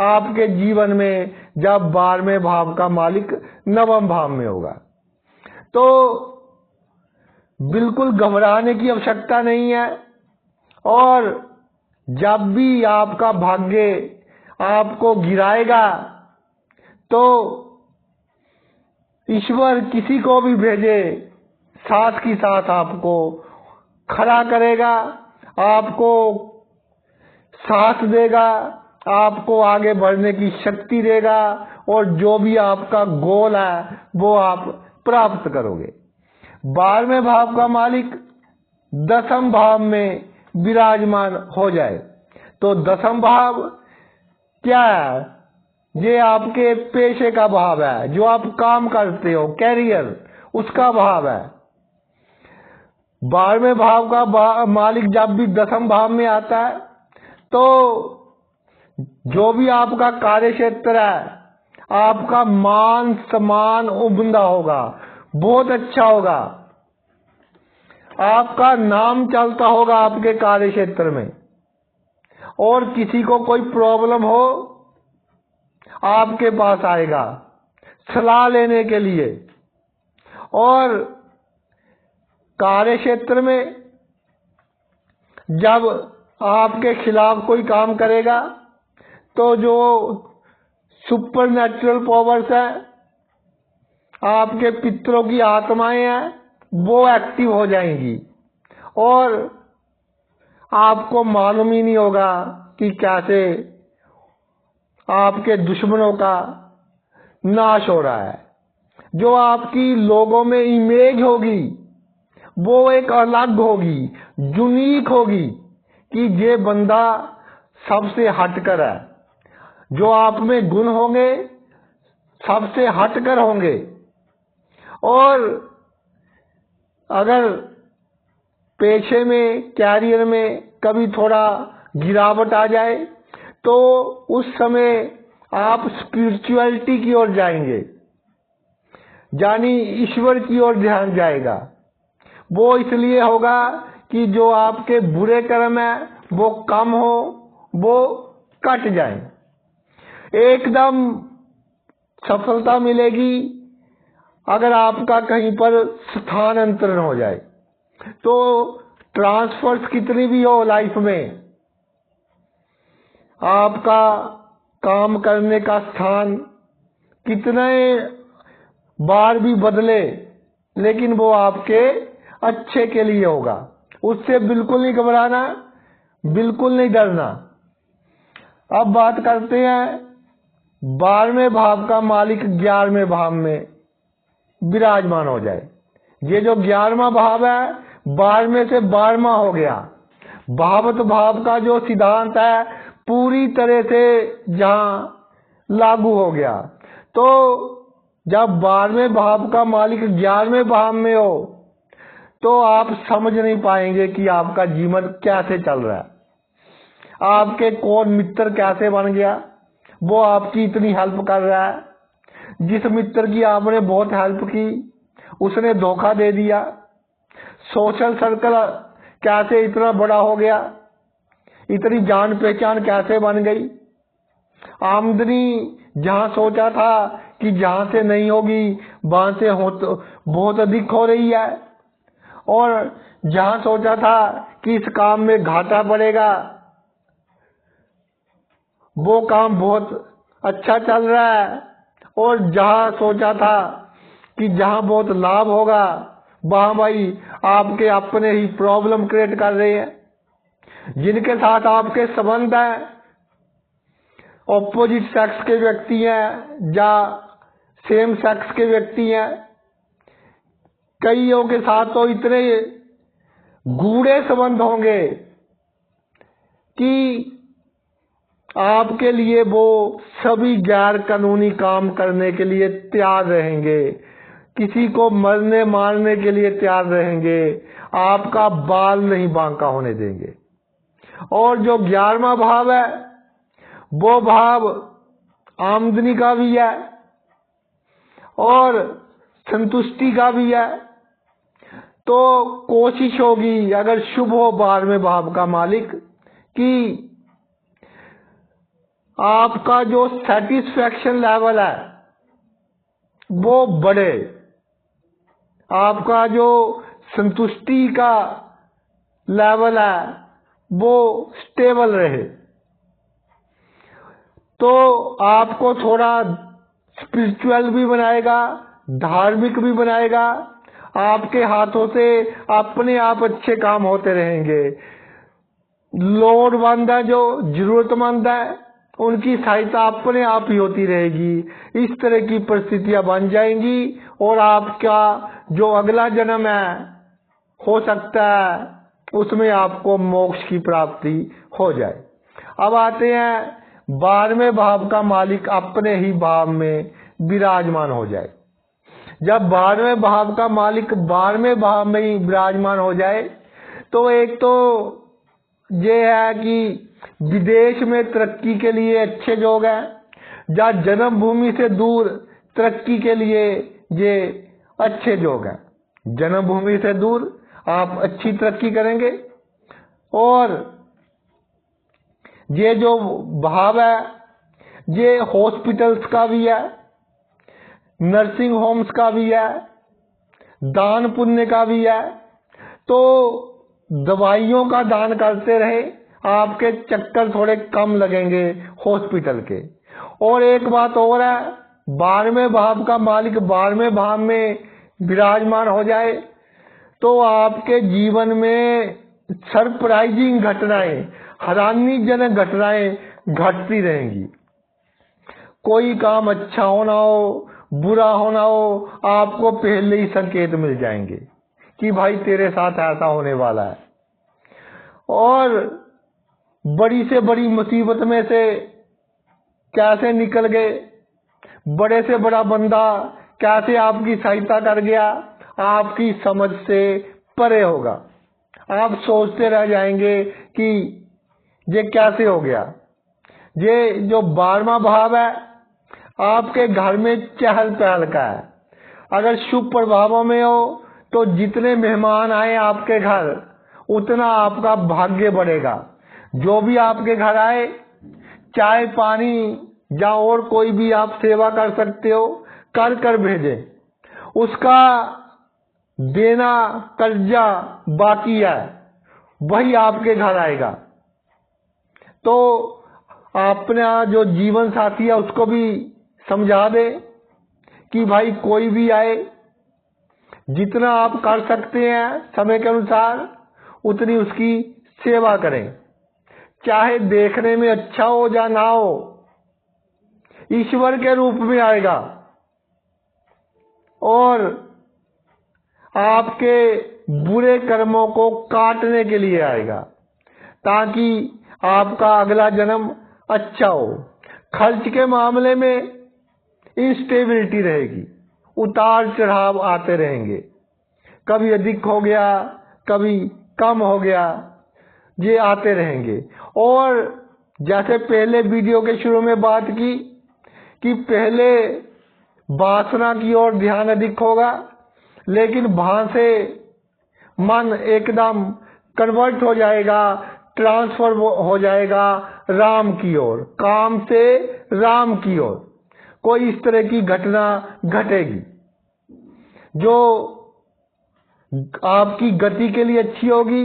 आपके जीवन में जब 12वें भाव का मालिक नवम भाव में होगा। तो बिल्कुल घबराने की आवश्यकता नहीं है। और जब भी आपका भाग्य आपको गिराएगा तो ईश्वर किसी को भी भेजे, साथ ही साथ आपको खड़ा करेगा, आपको साथ देगा, आपको आगे बढ़ने की शक्ति देगा, और जो भी आपका गोल है वो आप प्राप्त करोगे। 12वें भाव का मालिक 10म भाव में विराजमान हो जाए तो 10म भाव क्या है? ये आपके पेशे का भाव है, जो आप काम करते हो, कैरियर, उसका भाव है। 12वें भाव का मालिक जब भी 10म भाव में आता है तो जो भी आपका कार्य क्षेत्र है, आपका मान सम्मान उमदा होगा, बहुत अच्छा होगा, आपका नाम चलता होगा आपके कार्य क्षेत्र में, और किसी को कोई प्रॉब्लम हो आपके पास आएगा सलाह लेने के लिए। और कार्य क्षेत्र में जब आपके खिलाफ कोई काम करेगा तो जो सुपर नेचुरल पावर्स है, आपके पितरों की आत्माएं हैं, वो एक्टिव हो जाएंगी, और आपको मालूम ही नहीं होगा कि कैसे आपके दुश्मनों का नाश हो रहा है। जो आपकी लोगों में इमेज होगी वो एक अलग होगी, यूनिक होगी कि ये बंदा सबसे हटकर है। जो आप में गुण होंगे सबसे हटकर होंगे। और अगर पेशे में, कैरियर में कभी थोड़ा गिरावट आ जाए तो उस समय आप स्पिरिचुअलिटी की ओर जाएंगे, यानी ईश्वर की ओर ध्यान जाएगा। वो इसलिए होगा कि जो आपके बुरे कर्म है वो कम हो, वो कट जाए। एकदम सफलता मिलेगी अगर आपका कहीं पर स्थानांतरण हो जाए। तो ट्रांसफर्स कितनी भी हो लाइफ में, आपका काम करने का स्थान कितने बार भी बदले, लेकिन वो आपके अच्छे के लिए होगा। उससे बिल्कुल नहीं घबराना, बिल्कुल नहीं डरना। अब बात करते हैं 12वें भाव का मालिक 11वें भाव में विराजमान हो जाए। ये जो 11वां भाव है 12वें से 12वां हो गया। भावत भाव का जो सिद्धांत है पूरी तरह से जहां लागू हो गया। तो जब 12वें भाव का मालिक 11वें भाव में हो तो आप समझ नहीं पाएंगे कि आपका जीवन कैसे चल रहा है, आपके कौन मित्र कैसे बन गया, वो आपकी इतनी हेल्प कर रहा है। जिस मित्र की आपने बहुत हेल्प की उसने धोखा दे दिया। सोशल सर्कल कैसे इतना बड़ा हो गया, इतनी जान पहचान कैसे बन गई। आमदनी जहां सोचा था कि जहां से नहीं होगी वहां से बहुत अधिक हो रही है, और जहां सोचा था कि इस काम में घाटा पड़ेगा वो काम बहुत अच्छा चल रहा है, और जहां सोचा था कि जहां बहुत लाभ होगा वहां भाई आपके अपने ही प्रॉब्लम क्रिएट कर रहे हैं। जिनके साथ आपके संबंध है ऑपोजिट सेक्स के व्यक्ति हैं या सेम सेक्स के व्यक्ति हैं, कईयों के साथ तो इतने गूढ़े संबंध होंगे कि आपके लिए वो सभी गैर कानूनी काम करने के लिए तैयार रहेंगे, किसी को मरने मारने के लिए तैयार रहेंगे, आपका बाल नहीं बांका होने देंगे। और जो 11वां भाव है वो भाव आमदनी का भी है और संतुष्टि का भी है। तो कोशिश होगी अगर शुभ हो 12वें भाव का मालिक कि आपका जो सेटिस्फैक्शन लेवल है वो बढ़े, आपका जो संतुष्टि का लेवल है वो स्टेबल रहे। तो आपको थोड़ा स्पिरिचुअल भी बनाएगा, धार्मिक भी बनाएगा। आपके हाथों से अपने आप अच्छे काम होते रहेंगे। लोड़वंद है, जो जरूरतमंद है, उनकी सहायता अपने आप ही होती रहेगी। इस तरह की परिस्थितियां बन जाएंगी और आपका जो अगला जन्म है हो सकता है उसमें आपको मोक्ष की प्राप्ति हो जाए। अब आते हैं 12वें भाव का मालिक अपने ही भाव में विराजमान हो जाए। जब 12वें भाव का मालिक 12वें भाव में ही विराजमान हो जाए तो एक तो ये है कि विदेश में तरक्की के लिए अच्छे योग हैं, या जन्मभूमि से दूर तरक्की के लिए ये अच्छे योग हैं। जन्मभूमि से दूर आप अच्छी तरक्की करेंगे। और ये जो भाव है ये हॉस्पिटल्स का भी है, नर्सिंग होम्स का भी है, दान पुण्य का भी है। तो दवाइयों का दान करते रहे, आपके चक्कर थोड़े कम लगेंगे हॉस्पिटल के। और एक बात और है, 12वें भाव का मालिक 12वें भाव में विराजमान हो जाए तो आपके जीवन में सरप्राइजिंग घटनाएं, हैरानीजनक घटनाएं घटती रहेंगी। कोई काम अच्छा होना हो, बुरा होना हो, आपको पहले ही संकेत मिल जाएंगे कि भाई तेरे साथ ऐसा होने वाला है, और बड़ी से बड़ी मुसीबत में से कैसे निकल गए, बड़े से बड़ा बंदा कैसे आपकी सहायता कर गया, आपकी समझ से परे होगा। आप सोचते रह जाएंगे कि ये कैसे हो गया। ये जो 12वां भाव है आपके घर में चहल पहल का है। अगर शुभ प्रभावों में हो तो जितने मेहमान आए आपके घर उतना आपका भाग्य बढ़ेगा। जो भी आपके घर आए, चाय पानी या और कोई भी आप सेवा कर सकते हो, कर कर भेजें। उसका देना कर्जा बाकी है, वही आपके घर आएगा। तो अपना जो जीवन साथी है उसको भी समझा दे कि भाई कोई भी आए, जितना आप कर सकते हैं समय के अनुसार उतनी उसकी सेवा करें। चाहे देखने में अच्छा हो या ना हो, ईश्वर के रूप में आएगा और आपके बुरे कर्मों को काटने के लिए आएगा, ताकि आपका अगला जन्म अच्छा हो। खर्च के मामले में इंस्टेबिलिटी रहेगी, उतार चढ़ाव आते रहेंगे, कभी अधिक हो गया कभी कम हो गया, ये आते रहेंगे। और जैसे पहले वीडियो के शुरू में बात की कि पहले वासना की ओर ध्यान अधिक होगा, लेकिन वहां से मन एकदम कन्वर्ट हो जाएगा, ट्रांसफर हो जाएगा राम की ओर, काम से राम की ओर। कोई इस तरह की घटना घटेगी जो आपकी गति के लिए अच्छी होगी,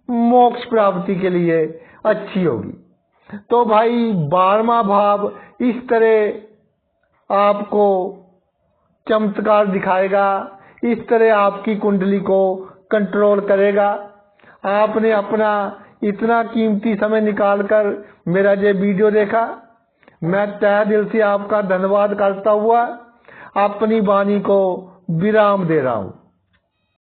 मोक्ष प्राप्ति के लिए अच्छी होगी। तो भाई 12वां भाव इस तरह आपको चमत्कार दिखाएगा, इस तरह आपकी कुंडली को कंट्रोल करेगा। आपने अपना इतना कीमती समय निकालकर मेरा ये वीडियो देखा, मैं तहे दिल से आपका धन्यवाद करता हुआ अपनी वाणी को विराम दे रहा हूं।